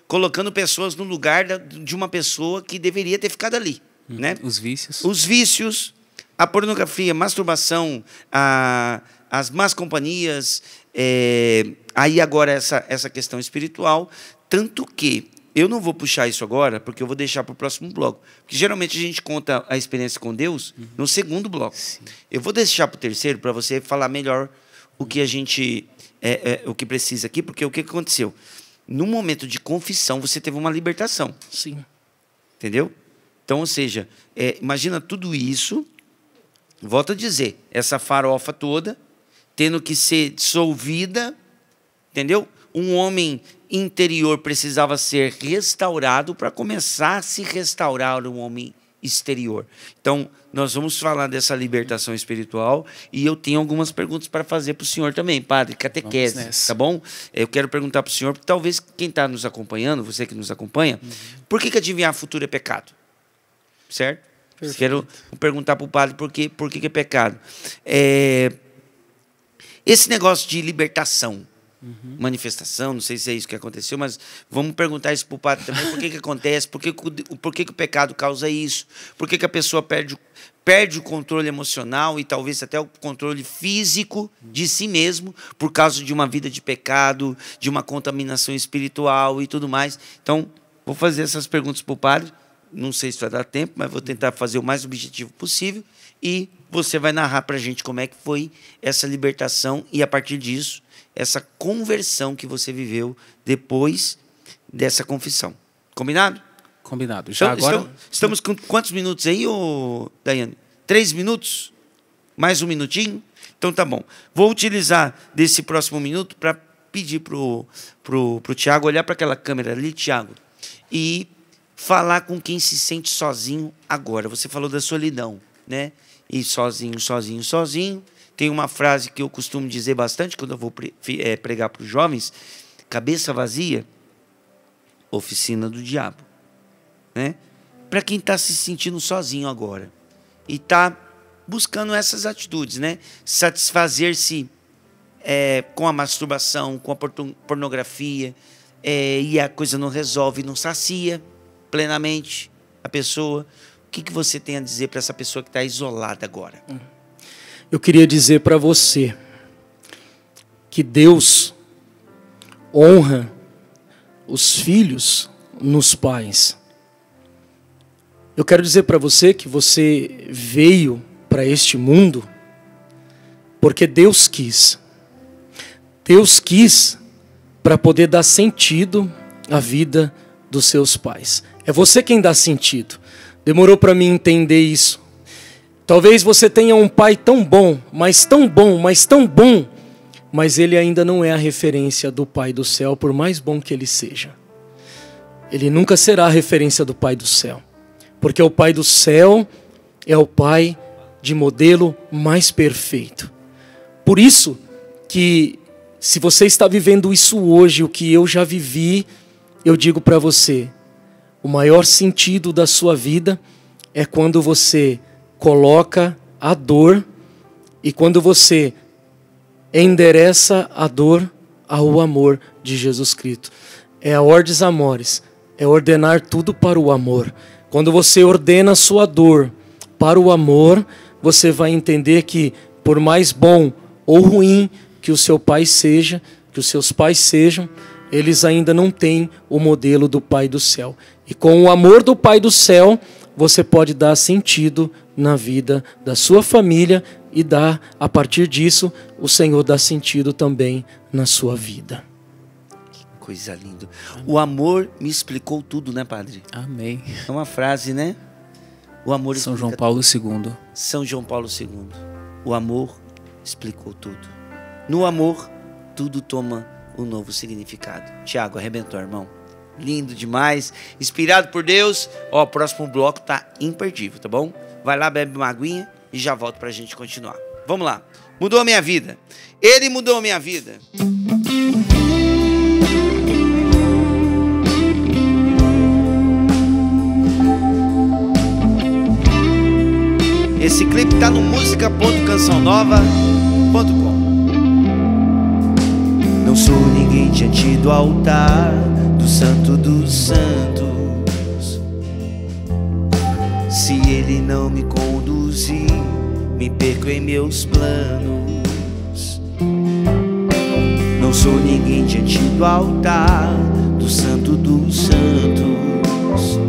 colocando pessoas no lugar de uma pessoa que deveria ter ficado ali. Né? Os vícios. Os vícios, a pornografia, a masturbação, as más companhias, aí agora essa questão espiritual, tanto que eu não vou puxar isso agora, porque eu vou deixar para o próximo bloco. Porque geralmente a gente conta a experiência com Deus no segundo bloco. Sim. Eu vou deixar para o terceiro para você falar melhor o que a gente o que precisa aqui, porque o que aconteceu? No momento de confissão, você teve uma libertação. Sim. Entendeu? Então, ou seja, imagina tudo isso, volto a dizer, essa farofa toda, tendo que ser dissolvida, entendeu? Um homem interior precisava ser restaurado para começar a se restaurar um homem exterior. Então, nós vamos falar dessa libertação espiritual e eu tenho algumas perguntas para fazer para o senhor também, padre, catequese, tá bom? Eu quero perguntar para o senhor, porque talvez quem está nos acompanhando, você que nos acompanha, por que adivinhar futuro é pecado? Certo? Perfeito. Quero perguntar para o padre por que é pecado. Esse negócio de libertação, manifestação, não sei se é isso que aconteceu, mas vamos perguntar isso para o padre também, por que acontece, por que o pecado causa isso, por que a pessoa perde o controle emocional e talvez até o controle físico de si mesmo, por causa de uma vida de pecado, de uma contaminação espiritual e tudo mais. Então, vou fazer essas perguntas para o padre, não sei se vai dar tempo, mas vou tentar fazer o mais objetivo possível e você vai narrar para a gente como é que foi essa libertação e, a partir disso, essa conversão que você viveu depois dessa confissão. Combinado? Combinado. Já agora... Estamos com quantos minutos aí, Daiane? 3 minutos? Mais um minutinho? Então tá bom. Vou utilizar desse próximo minuto para pedir pro Tiago olhar para aquela câmera ali, Tiago, e falar com quem se sente sozinho agora. Você falou da solidão, né? E sozinho. Tem uma frase que eu costumo dizer bastante quando eu vou pregar para os jovens: cabeça vazia, oficina do diabo. Né? Para quem está se sentindo sozinho agora e está buscando essas atitudes, né? Satisfazer-se com a masturbação, com a pornografia, e a coisa não resolve, não sacia plenamente a pessoa. O que você tem a dizer para essa pessoa que está isolada agora? Eu queria dizer para você que Deus honra os filhos nos pais. Eu quero dizer para você que você veio para este mundo porque Deus quis. Deus quis para poder dar sentido à vida dos seus pais. É você quem dá sentido. Demorou para mim entender isso. Talvez você tenha um pai tão bom, mas tão bom, mas tão bom, mas ele ainda não é a referência do Pai do céu, por mais bom que ele seja. Ele nunca será a referência do Pai do céu, porque o Pai do céu é o Pai de modelo mais perfeito. Por isso que, se você está vivendo isso hoje, o que eu já vivi, eu digo para você, o maior sentido da sua vida é quando você coloca a dor e quando você endereça a dor ao amor de Jesus Cristo. É a ordens amores, é ordenar tudo para o amor. Quando você ordena a sua dor para o amor, você vai entender que, por mais bom ou ruim que o seu pai seja, que os seus pais sejam, eles ainda não têm o modelo do Pai do céu. E com o amor do Pai do céu, você pode dar sentido na vida da sua família e dar, a partir disso, o Senhor dá sentido também na sua vida. Que coisa linda. O amor me explicou tudo, né, padre? Amém. É uma frase, né? O amor São João Paulo II. São João Paulo II. O amor explicou tudo. No amor, tudo toma um novo significado. Tiago, arrebentou, irmão. Lindo demais. Inspirado por Deus. Ó, o próximo bloco tá imperdível, tá bom? Vai lá, bebe uma aguinha e já volto pra gente continuar. Vamos lá. Mudou a minha vida. Ele mudou a minha vida. Esse clipe tá no musica.cançãonova.com. Não sou ninguém diante do altar do Santo dos Santos. Se Ele não me conduzir, me perco em meus planos. Não sou ninguém diante do altar do Santo dos Santos.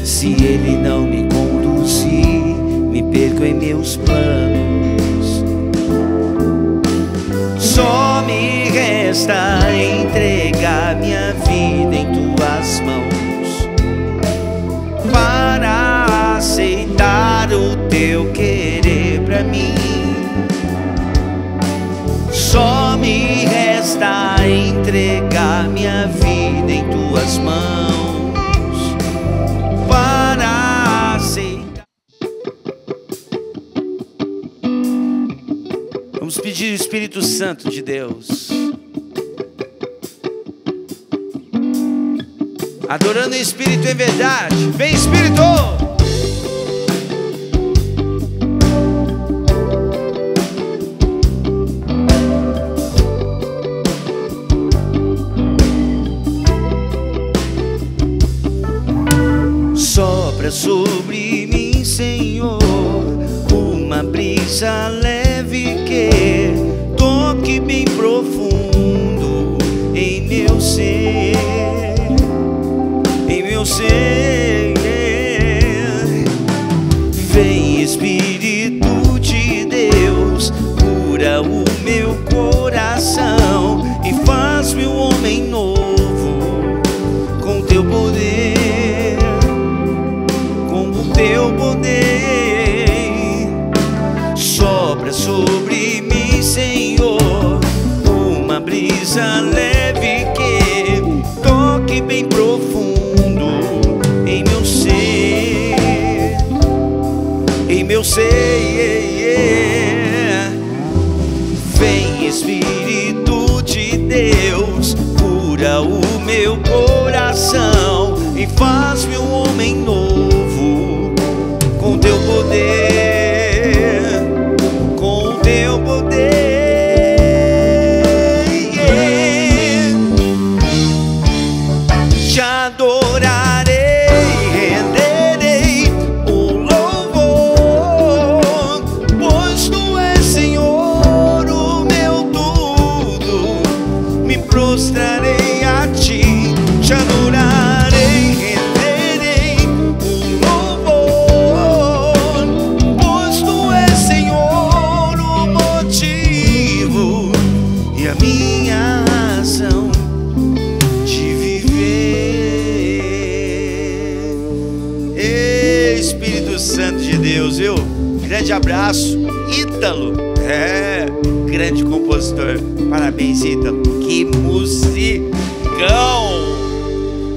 Se Ele não me conduzir, me perco em meus planos. Só me resta entregar minha vida em tuas mãos, para aceitar o teu querer pra mim. Só me resta entregar minha vida em tuas mãos, para aceitar. Vamos pedir o Espírito Santo de Deus. Adorando em espírito e em verdade. Vem, Espírito! Sopra sobre mim, Senhor, uma brisa leve que toque bem profundo em meu ser. Em meu ser, vem Espírito de Deus, cura o meu coração e faz-me um homem novo com teu poder, com o teu poder. Sopra sobre mim, Senhor, uma brisa leve que toque bem profundo em meu ser, em meu ser. Vem Espírito de Deus, cura o meu coração e faz-me um homem novo com teu poder, com teu poder. Deus, viu? Grande abraço, Ítalo. Grande compositor. Parabéns, Ítalo. Que musicão!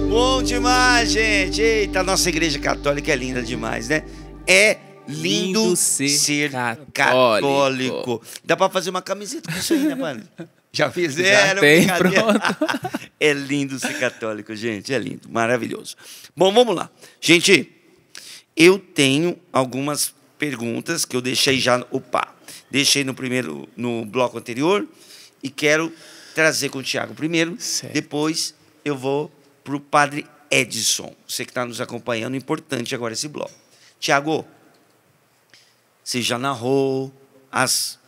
Bom demais, gente. Eita, nossa igreja católica é linda demais, né? É lindo ser católico. Dá pra fazer uma camiseta com isso aí, né, mano? Já fizeram? Já tem, pronto. É lindo ser católico, gente. É lindo, maravilhoso. Bom, vamos lá. Gente, eu tenho algumas perguntas que eu deixei já... Deixei no bloco anterior e quero trazer com o Tiago primeiro. Certo. Depois eu vou para o Padre Edson. Você que está nos acompanhando, importante agora esse bloco. Tiago, você já narrou as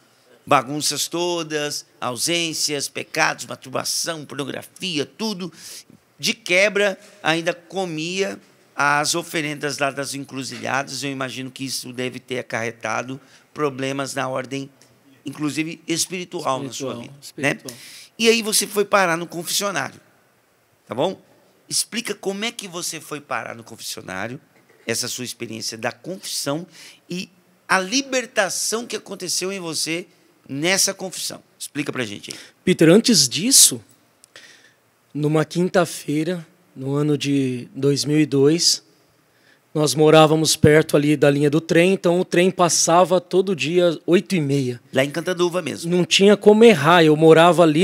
bagunças todas, ausências, pecados, masturbação, pornografia, tudo. De quebra, ainda comia as oferendas lá das encruzilhadas. Eu imagino que isso deve ter acarretado problemas na ordem, inclusive espiritual na sua vida. Né? E aí você foi parar no confessionário. Tá bom? Explica como é que você foi parar no confessionário, essa sua experiência da confissão e a libertação que aconteceu em você nessa confissão. Explica pra gente aí. Peter, antes disso, numa quinta-feira, no ano de 2002, nós morávamos perto ali da linha do trem, então o trem passava todo dia 8h30. Lá em Cantanduva mesmo. Não tinha como errar,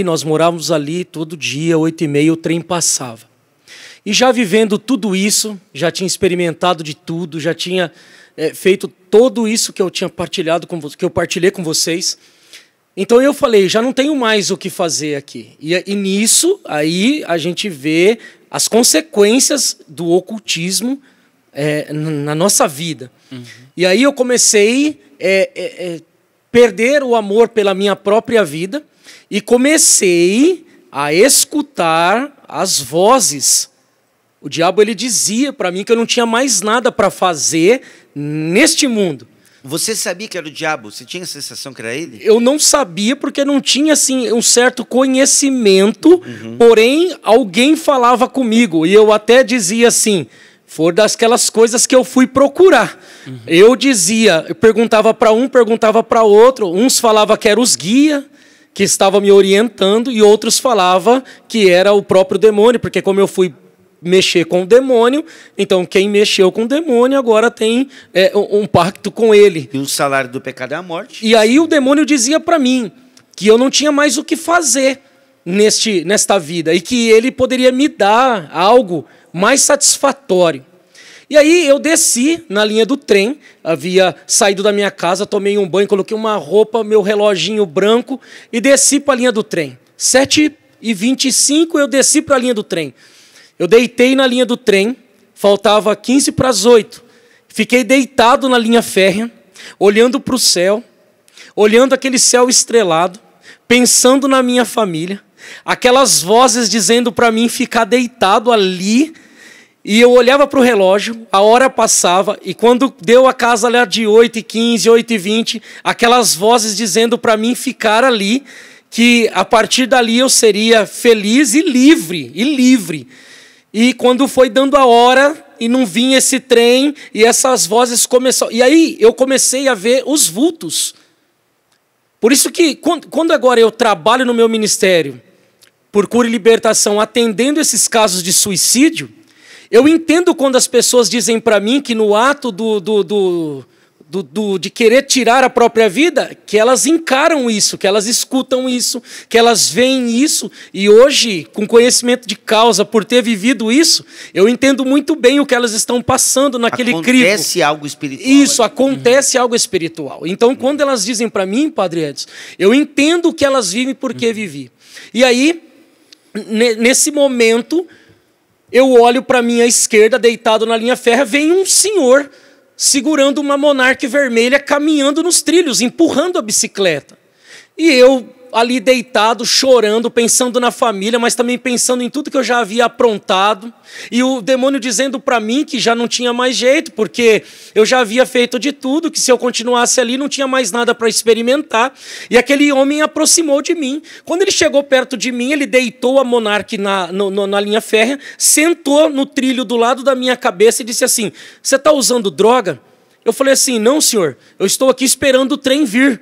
nós morávamos ali todo dia, 8h30, o trem passava. E já vivendo tudo isso, já tinha experimentado de tudo, já tinha feito tudo isso que eu tinha partilhado que eu partilhei com vocês. Então eu falei, já não tenho mais o que fazer aqui. E nisso, aí a gente vê as consequências do ocultismo na nossa vida. Uhum. E aí eu comecei a perder o amor pela minha própria vida e comecei a escutar as vozes. O diabo ele dizia para mim que eu não tinha mais nada para fazer neste mundo. Você sabia que era o diabo? Você tinha a sensação que era ele? Eu não sabia porque não tinha assim um certo conhecimento, porém alguém falava comigo e eu até dizia assim, foi daquelas coisas que eu fui procurar. Eu perguntava para um, perguntava para outro, uns falavam que eram os guias que estavam me orientando e outros falavam que era o próprio demônio, porque como eu fui mexer com o demônio, então quem mexeu com o demônio agora tem um pacto com ele. E o salário do pecado é a morte. E aí o demônio dizia para mim que eu não tinha mais o que fazer nesta vida e que ele poderia me dar algo mais satisfatório. E aí eu desci na linha do trem, havia saído da minha casa, tomei um banho, coloquei uma roupa, meu reloginho branco e desci para a linha do trem. 7h25 eu desci para a linha do trem. Eu deitei na linha do trem, faltava 15 para as 8. Fiquei deitado na linha férrea, olhando para o céu, olhando aquele céu estrelado, pensando na minha família, aquelas vozes dizendo para mim ficar deitado ali, e eu olhava para o relógio, a hora passava, e quando deu a casa lá de 8h15, 8h20, aquelas vozes dizendo para mim ficar ali, que a partir dali eu seria feliz e livre. E quando foi dando a hora, e não vinha esse trem, e essas vozes começaram... E aí eu comecei a ver os vultos. Por isso que, quando agora eu trabalho no meu ministério, por cura e libertação, atendendo esses casos de suicídio, eu entendo quando as pessoas dizem para mim que no ato de querer tirar a própria vida, que elas encaram isso, que elas escutam isso, que elas veem isso. E hoje, com conhecimento de causa, por ter vivido isso, eu entendo muito bem o que elas estão passando naquele crivo. Acontece algo espiritual. Isso, acontece algo espiritual. Então, quando elas dizem para mim, Padre Edson, eu entendo o que elas vivem porque vivi. E aí, nesse momento, eu olho para a minha esquerda, deitado na linha férrea, vem um senhor segurando uma Monarch vermelha, caminhando nos trilhos, empurrando a bicicleta. E eu ali deitado, chorando, pensando na família, mas também pensando em tudo que eu já havia aprontado. E o demônio dizendo para mim que já não tinha mais jeito, porque eu já havia feito de tudo, que se eu continuasse ali não tinha mais nada para experimentar. E aquele homem aproximou de mim. Quando ele chegou perto de mim, ele deitou a Monarch na linha férrea, sentou no trilho do lado da minha cabeça e disse assim, você está usando droga? Eu falei assim, não, senhor, eu estou aqui esperando o trem vir,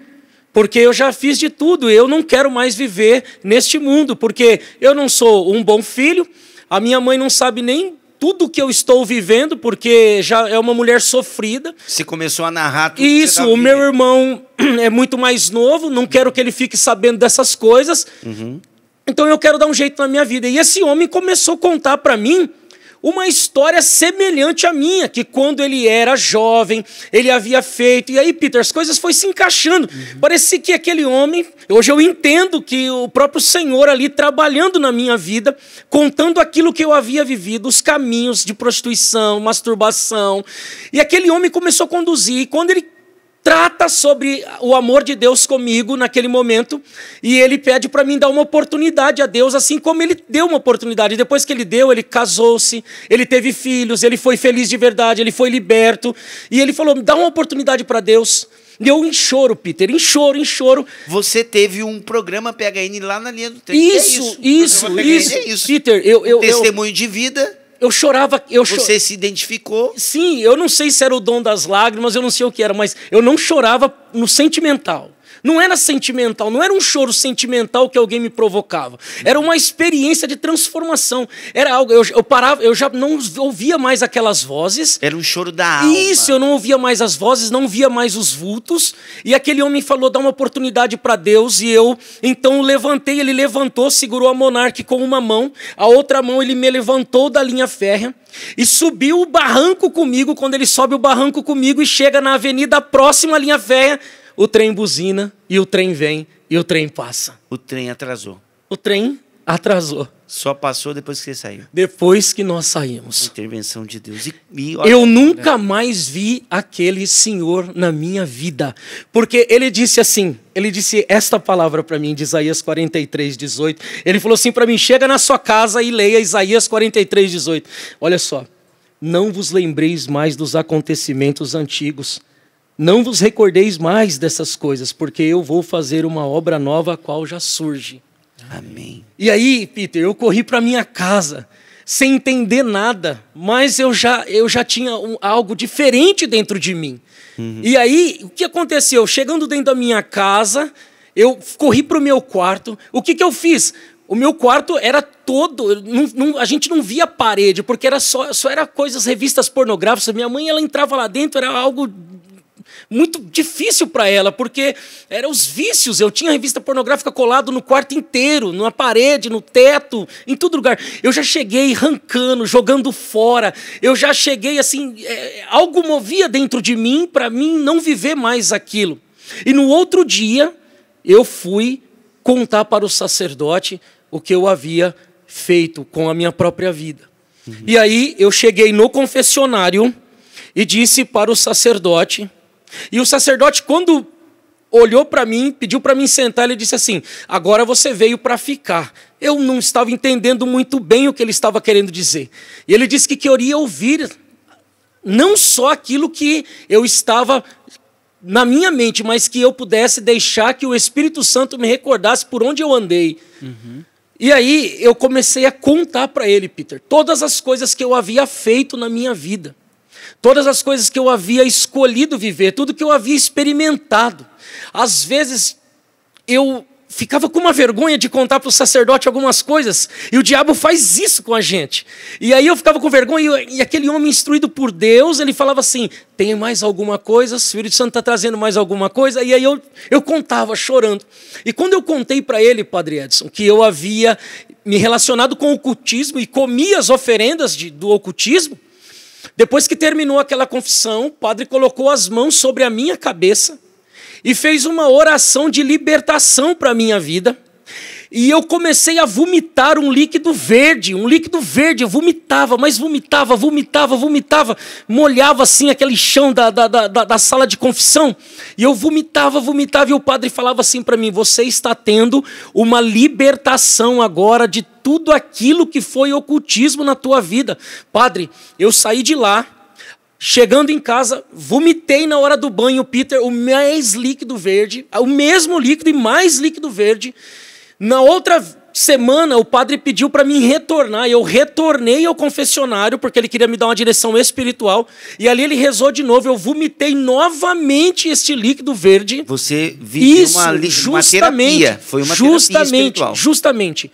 porque eu já fiz de tudo, eu não quero mais viver neste mundo, porque eu não sou um bom filho, a minha mãe não sabe nem tudo que eu estou vivendo, porque já é uma mulher sofrida. Você começou a narrar tudo. Isso, o meu irmão é muito mais novo, não quero que ele fique sabendo dessas coisas, então eu quero dar um jeito na minha vida. E esse homem começou a contar para mim uma história semelhante à minha, que quando ele era jovem, ele havia feito. E aí, Peter, as coisas foram se encaixando. Parecia que aquele homem, hoje eu entendo que o próprio Senhor ali trabalhando na minha vida, contando aquilo que eu havia vivido, os caminhos de prostituição, masturbação. E aquele homem começou a conduzir. E quando ele trata sobre o amor de Deus comigo naquele momento, e ele pede para mim dar uma oportunidade a Deus, assim como ele deu uma oportunidade. Depois que ele deu, ele casou-se, ele teve filhos, ele foi feliz de verdade, ele foi liberto, e ele falou, dá uma oportunidade para Deus. E eu em choro, Peter, em choro. Você teve um programa PHN lá na linha do trem. Isso. Peter, eu testemunho de vida. Eu chorava. Você se identificou? Sim, eu não sei se era o dom das lágrimas, eu não sei o que era, mas eu não chorava no sentimental. Não era sentimental, não era um choro sentimental que alguém me provocava. Era uma experiência de transformação. Era algo, eu parava, eu já não ouvia mais aquelas vozes. Era um choro da alma. Isso, eu não ouvia mais as vozes, não via mais os vultos. E aquele homem falou, dá uma oportunidade para Deus. E eu, então, levantei, ele levantou, segurou a Monark com uma mão. A outra mão ele me levantou da linha férrea. E subiu o barranco comigo. Quando ele sobe o barranco comigo e chega na avenida próxima à linha férrea, o trem buzina, e o trem vem, e o trem passa. O trem atrasou. O trem atrasou. Só passou depois que você saiu. Depois que nós saímos. Intervenção de Deus. Eu nunca mais vi aquele senhor na minha vida. Porque ele disse assim, ele disse esta palavra para mim, de Isaías 43:18. Ele falou assim para mim, chega na sua casa e leia Isaías 43:18. Olha só, não vos lembreis mais dos acontecimentos antigos. Não vos recordeis mais dessas coisas, porque eu vou fazer uma obra nova, a qual já surge. Amém. E aí, Peter, eu corri para minha casa, sem entender nada, mas eu já tinha algo diferente dentro de mim. E aí, o que aconteceu? Chegando dentro da minha casa, eu corri para o meu quarto. O que eu fiz? O meu quarto era todo, a gente não via parede, porque era só era coisas, revistas pornográficas. Minha mãe, ela entrava lá dentro, era algo muito difícil para ela, porque eram os vícios. Eu tinha revista pornográfica colado no quarto inteiro, na parede, no teto, em todo lugar. Eu já cheguei arrancando, jogando fora. Eu já cheguei assim, algo movia dentro de mim para mim não viver mais aquilo. E no outro dia, eu fui contar para o sacerdote o que eu havia feito com a minha própria vida. E aí eu cheguei no confessionário e disse para o sacerdote. E o sacerdote, quando olhou para mim, pediu para mim sentar, ele disse assim, agora você veio para ficar. Eu não estava entendendo muito bem o que ele estava querendo dizer. E ele disse que queria ouvir não só aquilo que eu estava na minha mente, mas que eu pudesse deixar que o Espírito Santo me recordasse por onde eu andei. E aí eu comecei a contar para ele, Peter, todas as coisas que eu havia feito na minha vida. Todas as coisas que eu havia escolhido viver, tudo que eu havia experimentado. Às vezes, eu ficava com uma vergonha de contar para o sacerdote algumas coisas, e o diabo faz isso com a gente. E aí eu ficava com vergonha, e aquele homem instruído por Deus, ele falava assim, tem mais alguma coisa? O Espírito Santo está trazendo mais alguma coisa? E aí eu contava, chorando. E quando eu contei para ele, Padre Edson, que eu havia me relacionado com o ocultismo e comia as oferendas do ocultismo, depois que terminou aquela confissão, o padre colocou as mãos sobre a minha cabeça e fez uma oração de libertação para a minha vida. E eu comecei a vomitar um líquido verde, eu vomitava, mas vomitava, molhava assim aquele chão da sala de confissão, e eu vomitava, e o padre falava assim para mim, você está tendo uma libertação agora de tudo aquilo que foi ocultismo na tua vida. Padre, eu saí de lá, chegando em casa, vomitei na hora do banho, Peter, o mais líquido verde, o mesmo líquido e mais líquido verde. Na outra semana, o padre pediu para mim retornar. Eu retornei ao confessionário, porque ele queria me dar uma direção espiritual. E ali ele rezou de novo. Eu vomitei novamente este líquido verde. Você viveu uma terapia. Foi uma terapia espiritual. Justamente.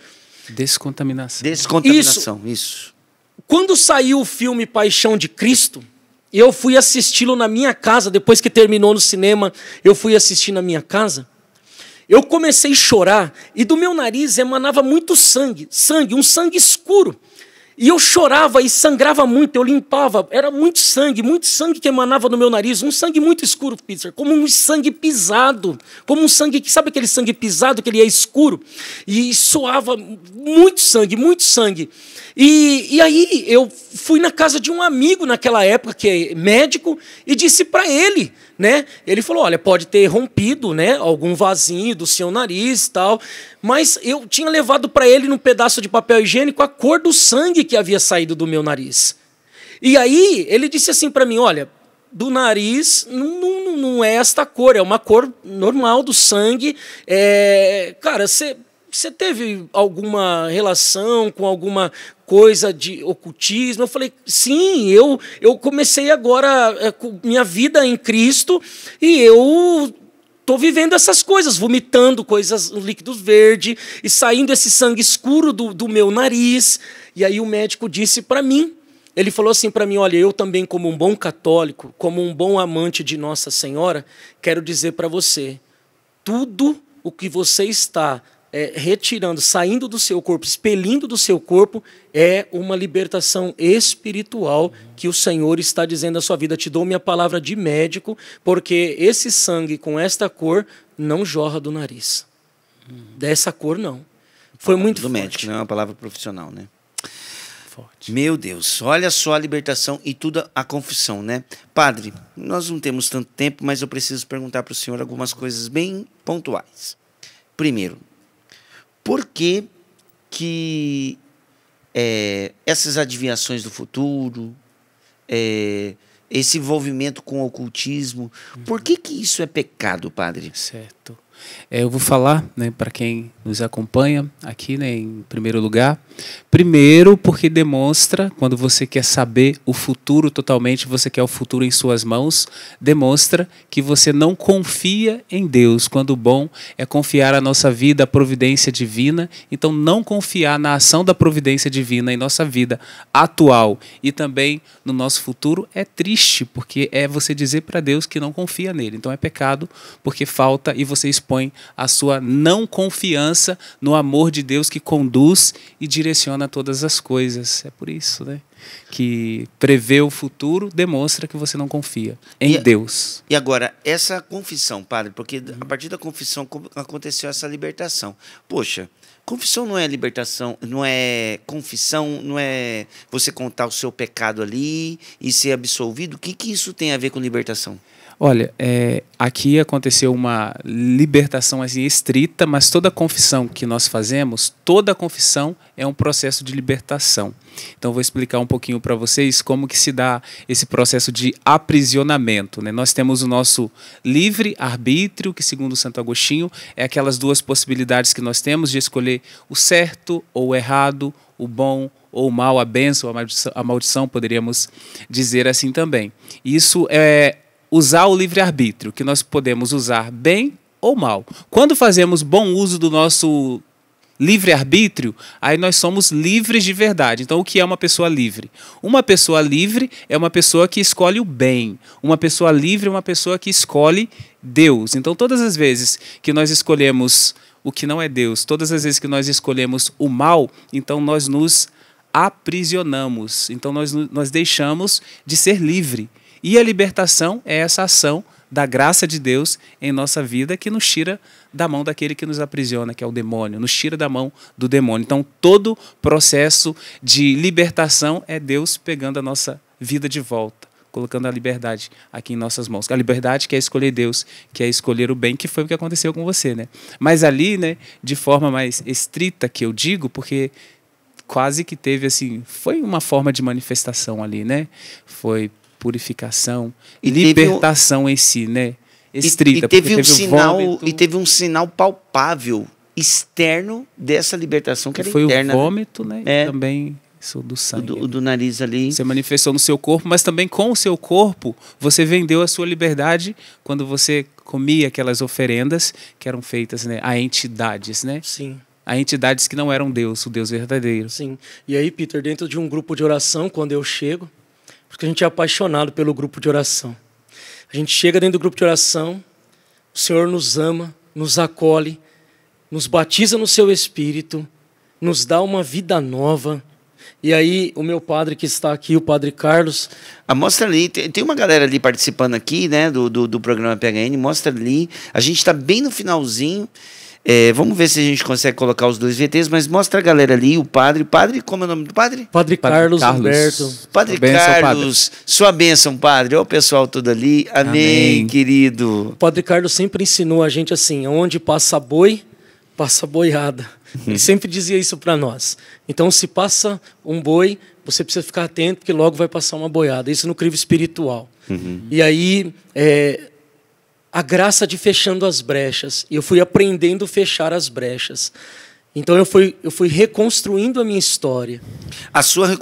Descontaminação. Isso. Quando saiu o filme Paixão de Cristo, eu fui assisti-lo na minha casa. Depois que terminou no cinema, eu fui assistir na minha casa. Eu comecei a chorar e do meu nariz emanava muito sangue, um sangue escuro. E eu chorava e sangrava muito, eu limpava, era muito sangue que emanava do meu nariz, um sangue muito escuro, Peter, como um sangue pisado, como um sangue, sabe aquele sangue pisado que ele é escuro? E soava muito sangue. E aí eu fui na casa de um amigo naquela época, que é médico, e disse para ele, né? Ele falou, olha, pode ter rompido, né, algum vasinho do seu nariz e tal, mas eu tinha levado para ele num pedaço de papel higiênico a cor do sangue que havia saído do meu nariz. E aí ele disse assim para mim, olha, do nariz não é esta cor, é uma cor normal do sangue. Cara, você teve alguma relação com alguma coisa de ocultismo? Eu falei, sim, eu comecei agora minha vida em Cristo e eu estou vivendo essas coisas, vomitando coisas, líquidos verdes e saindo esse sangue escuro do meu nariz. E aí o médico disse para mim, ele falou assim para mim, olha, eu também como um bom católico, como um bom amante de Nossa Senhora, quero dizer para você, tudo o que você está retirando, saindo do seu corpo, expelindo do seu corpo, é uma libertação espiritual que o Senhor está dizendo à sua vida. Te dou minha palavra de médico, porque esse sangue com esta cor não jorra do nariz. Dessa cor, não. Foi muito forte. Do médico, não é uma palavra profissional, né? Forte. Meu Deus, olha só a libertação e tudo a confissão, né? Padre, nós não temos tanto tempo, mas eu preciso perguntar para o senhor algumas coisas bem pontuais. Primeiro, por que essas adivinhações do futuro, esse envolvimento com o ocultismo, por que isso é pecado, padre? Certo. Eu vou falar, né, para quem nos acompanha aqui, né, em primeiro lugar. Primeiro, porque demonstra, quando você quer saber o futuro totalmente, você quer o futuro em suas mãos, demonstra que você não confia em Deus, quando o bom é confiar a nossa vida à providência divina. Então, não confiar na ação da providência divina em nossa vida atual e também no nosso futuro é triste, porque é você dizer para Deus que não confia nele. Então, é pecado, porque falta e você expõe a sua não confiança no amor de Deus que conduz e direciona todas as coisas. É por isso, né, que prever o futuro demonstra que você não confia em Deus. E agora, essa confissão, padre, porque a partir da confissão aconteceu essa libertação. Poxa, confissão não é libertação, não é confissão, não é você contar o seu pecado ali e ser absolvido? O que isso tem a ver com libertação? Olha, aqui aconteceu uma libertação assim, estrita, mas toda confissão que nós fazemos, toda confissão é um processo de libertação. Então, vou explicar um pouquinho para vocês como que se dá esse processo de aprisionamento, né? Nós temos o nosso livre-arbítrio, que segundo Santo Agostinho, é aquelas duas possibilidades que nós temos de escolher o certo ou o errado, o bom ou o mal, a bênção ou a maldição, poderíamos dizer assim também. Isso é usar o livre-arbítrio, que nós podemos usar bem ou mal. Quando fazemos bom uso do nosso livre-arbítrio, aí nós somos livres de verdade. Então, o que é uma pessoa livre? Uma pessoa livre é uma pessoa que escolhe o bem. Uma pessoa livre é uma pessoa que escolhe Deus. Então, todas as vezes que nós escolhemos o que não é Deus, todas as vezes que nós escolhemos o mal, então nós nos aprisionamos. Então, nós deixamos de ser livre. E a libertação é essa ação da graça de Deus em nossa vida que nos tira da mão daquele que nos aprisiona, que é o demônio, nos tira da mão do demônio. Então, todo processo de libertação é Deus pegando a nossa vida de volta, colocando a liberdade aqui em nossas mãos. A liberdade que é escolher Deus, que é escolher o bem, que foi o que aconteceu com você, né? Mas ali, né, de forma mais estrita que eu digo, porque quase que teve assim, foi uma forma de manifestação ali, né? Foi purificação e libertação em si, né? Estrita. E teve um sinal palpável externo dessa libertação que era Foi interna. o vômito, né? É. E também isso do sangue. O do nariz ali. Você manifestou no seu corpo, mas também com o seu corpo, você vendeu a sua liberdade quando você comia aquelas oferendas que eram feitas, né, a entidades, né? Sim, A entidades que não eram Deus, o Deus verdadeiro. sim. E aí, Peter, dentro de um grupo de oração, quando eu chego, porque a gente é apaixonado pelo grupo de oração. A gente chega dentro do grupo de oração, o Senhor nos ama, nos acolhe, nos batiza no seu Espírito, nos dá uma vida nova. E aí, o meu padre que está aqui, o Padre Carlos... Mostra ali, tem uma galera ali participando aqui, né, do programa PHN, mostra ali. A gente está bem no finalzinho. Vamos ver se a gente consegue colocar os dois VTs, mas mostra a galera ali, o padre. Padre, como é o nome do padre? Padre Carlos Humberto. Padre Bênção, Carlos, sua bênção, padre. Olha o pessoal todo ali. Amém, Amém. querido. O Padre Carlos sempre ensinou a gente assim, onde passa boi, passa boiada. Ele sempre dizia isso para nós. Então, se passa um boi, você precisa ficar atento, porque logo vai passar uma boiada. Isso no crivo espiritual. E aí, a graça de fechando as brechas. E eu fui aprendendo a fechar as brechas. Então, eu fui reconstruindo a minha história. A sua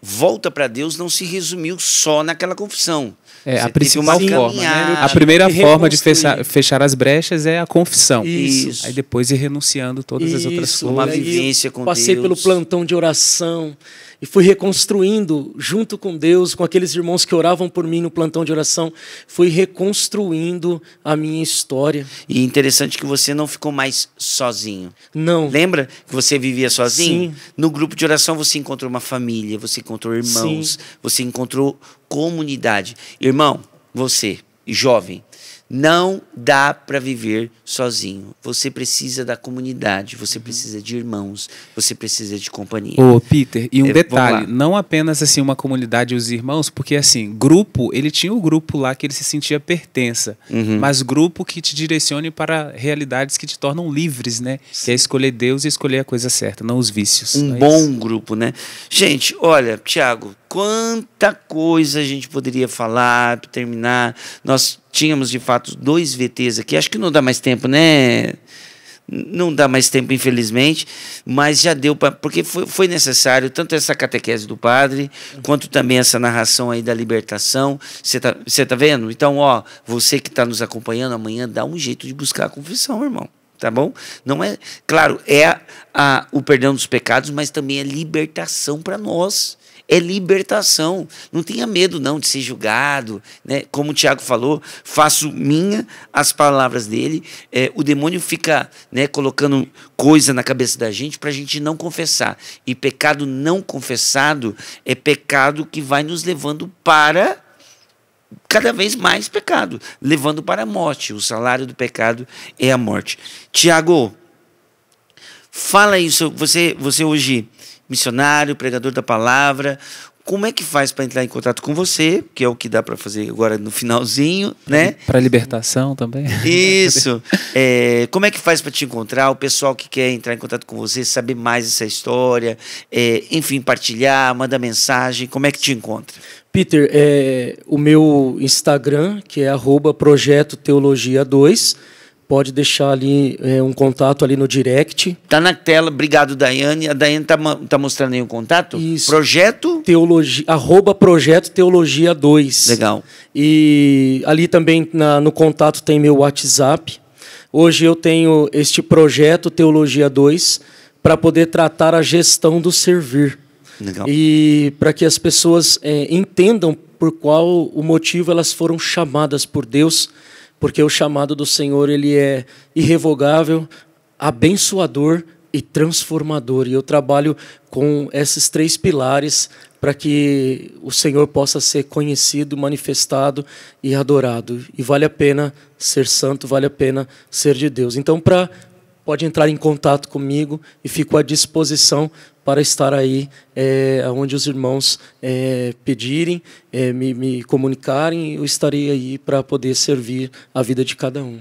volta para Deus não se resumiu só naquela confissão. A Você principal teve uma forma, né? caminhada. A primeira de forma de reconstruir. fechar as brechas é a confissão. Isso. Aí depois ir renunciando todas as outras Isso, coisas. Uma e aí vivência com passei Deus. pelo plantão de oração e fui reconstruindo junto com Deus, com aqueles irmãos que oravam por mim no plantão de oração, fui reconstruindo a minha história. E interessante que você não ficou mais sozinho. Não. Lembra que você vivia sozinho? Sim. No grupo de oração você encontrou uma família, você encontrou irmãos, Sim. você encontrou comunidade. Irmão, você, jovem, não dá para viver sozinho. Você precisa da comunidade, você precisa de irmãos, você precisa de companhia. Ô, Peter, e um Vamos detalhe, lá. não apenas assim uma comunidade e os irmãos, porque assim, grupo, ele tinha o grupo lá que ele se sentia pertença, mas grupo que te direcione para realidades que te tornam livres, né? Que é escolher Deus e escolher a coisa certa, não os vícios. Um não é bom isso? grupo, né? Gente, olha, Tiago, quanta coisa a gente poderia falar para terminar. Nós tínhamos, de fato, 2 VTs aqui. Acho que não dá mais tempo, né? Não dá mais tempo, infelizmente, mas já deu para... Porque foi necessário tanto essa catequese do padre, quanto também essa narração aí da libertação. Você tá vendo? Então, ó, você que está nos acompanhando amanhã, dá um jeito de buscar a confissão, irmão. Tá bom? Não é... Claro, é o perdão dos pecados, mas também é libertação para nós. É libertação. Não tenha medo, não, de ser julgado. Né? Como o Tiago falou, faço minha as palavras dele. O demônio fica, né, colocando coisa na cabeça da gente para a gente não confessar. E pecado não confessado é pecado que vai nos levando para cada vez mais pecado, levando para a morte. O salário do pecado é a morte. Tiago, fala isso. Você hoje... missionário, pregador da palavra, como é que faz para entrar em contato com você, que é o que dá para fazer agora no finalzinho, né? Para libertação também. Isso. Como é que faz para te encontrar? O pessoal que quer entrar em contato com você, saber mais dessa história, enfim, partilhar, mandar mensagem, como é que te encontra? Peter, o meu Instagram, que é @projetoteologia2, pode deixar ali um contato ali no direct. Tá na tela, obrigado, Daiane. A Daiane tá mostrando aí um contato? Isso. Projeto? @Projeto Teologia 2. Legal. E ali também no contato tem meu WhatsApp. Hoje eu tenho este projeto Teologia 2 para poder tratar a gestão do servir. Legal. E para que as pessoas entendam por qual o motivo elas foram chamadas por Deus, porque o chamado do Senhor ele é irrevogável, abençoador e transformador. E eu trabalho com esses 3 pilares para que o Senhor possa ser conhecido, manifestado e adorado. E vale a pena ser santo, vale a pena ser de Deus. Então, pode entrar em contato comigo e fico à disposição para estar aí onde os irmãos pedirem, me comunicarem, eu estarei aí para poder servir a vida de cada um.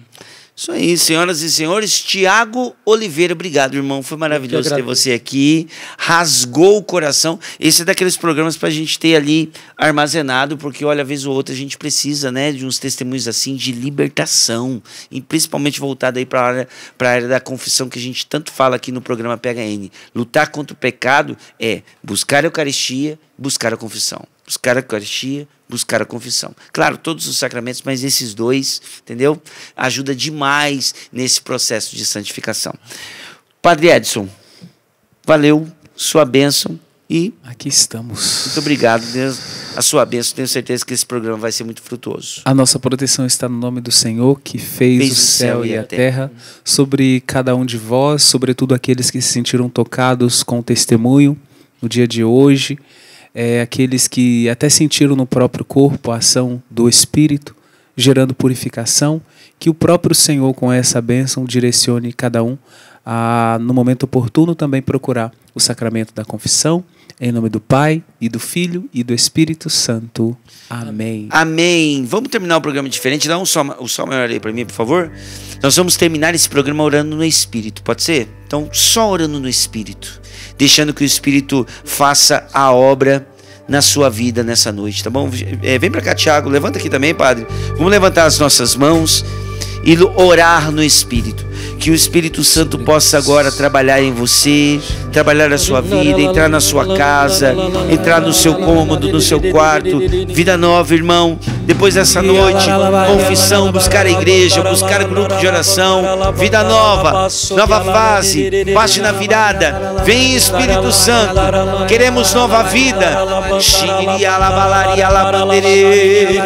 Isso aí, senhoras e senhores. Tiago Oliveira, obrigado, irmão. Foi maravilhoso ter você aqui. Rasgou o coração. Esse é daqueles programas para a gente ter ali armazenado, porque, olha, vez ou outra a gente precisa, né, de uns testemunhos assim de libertação, e principalmente voltado aí para a área da confissão que a gente tanto fala aqui no programa PHN. Lutar contra o pecado é buscar a Eucaristia, buscar a confissão. Buscar a Eucaristia, buscar a confissão. Claro, todos os sacramentos, mas esses dois, entendeu? Ajuda demais nesse processo de santificação. Padre Edson, valeu, sua bênção e... Aqui estamos. Muito obrigado, Deus, a sua bênção. Tenho certeza que esse programa vai ser muito frutuoso. A nossa proteção está no nome do Senhor, que fez o céu e a terra, sobre cada um de vós, sobretudo aqueles que se sentiram tocados com o testemunho no dia de hoje, aqueles que até sentiram no próprio corpo a ação do Espírito, gerando purificação, que o próprio Senhor, com essa bênção, direcione cada um a, no momento oportuno, também procurar o sacramento da confissão, em nome do Pai, e do Filho, e do Espírito Santo. Amém. Amém. Vamos terminar o programa diferente. Dá o sol maior aí para mim, por favor. Nós vamos terminar esse programa orando no Espírito, pode ser? Então, só orando no Espírito, deixando que o Espírito faça a obra na sua vida nessa noite, tá bom? Vem pra cá, Tiago, levanta aqui também, Padre. Vamos levantar as nossas mãos e orar no Espírito. Que o Espírito Santo possa agora trabalhar em você, trabalhar a sua vida, entrar na sua casa, entrar no seu cômodo, no seu quarto. Vida nova, irmão. Depois dessa noite, confissão, buscar a igreja, buscar grupo de oração. Vida nova, nova fase, página virada. Vem, Espírito Santo. Queremos nova vida. Xiri alabalari alabandere.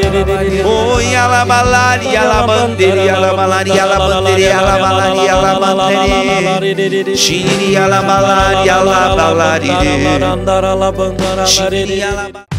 Oi alabalari alabandere, alabalari alabandere, alabalari alabandere. Xiri alabalari alabalari. Xiri alabalari.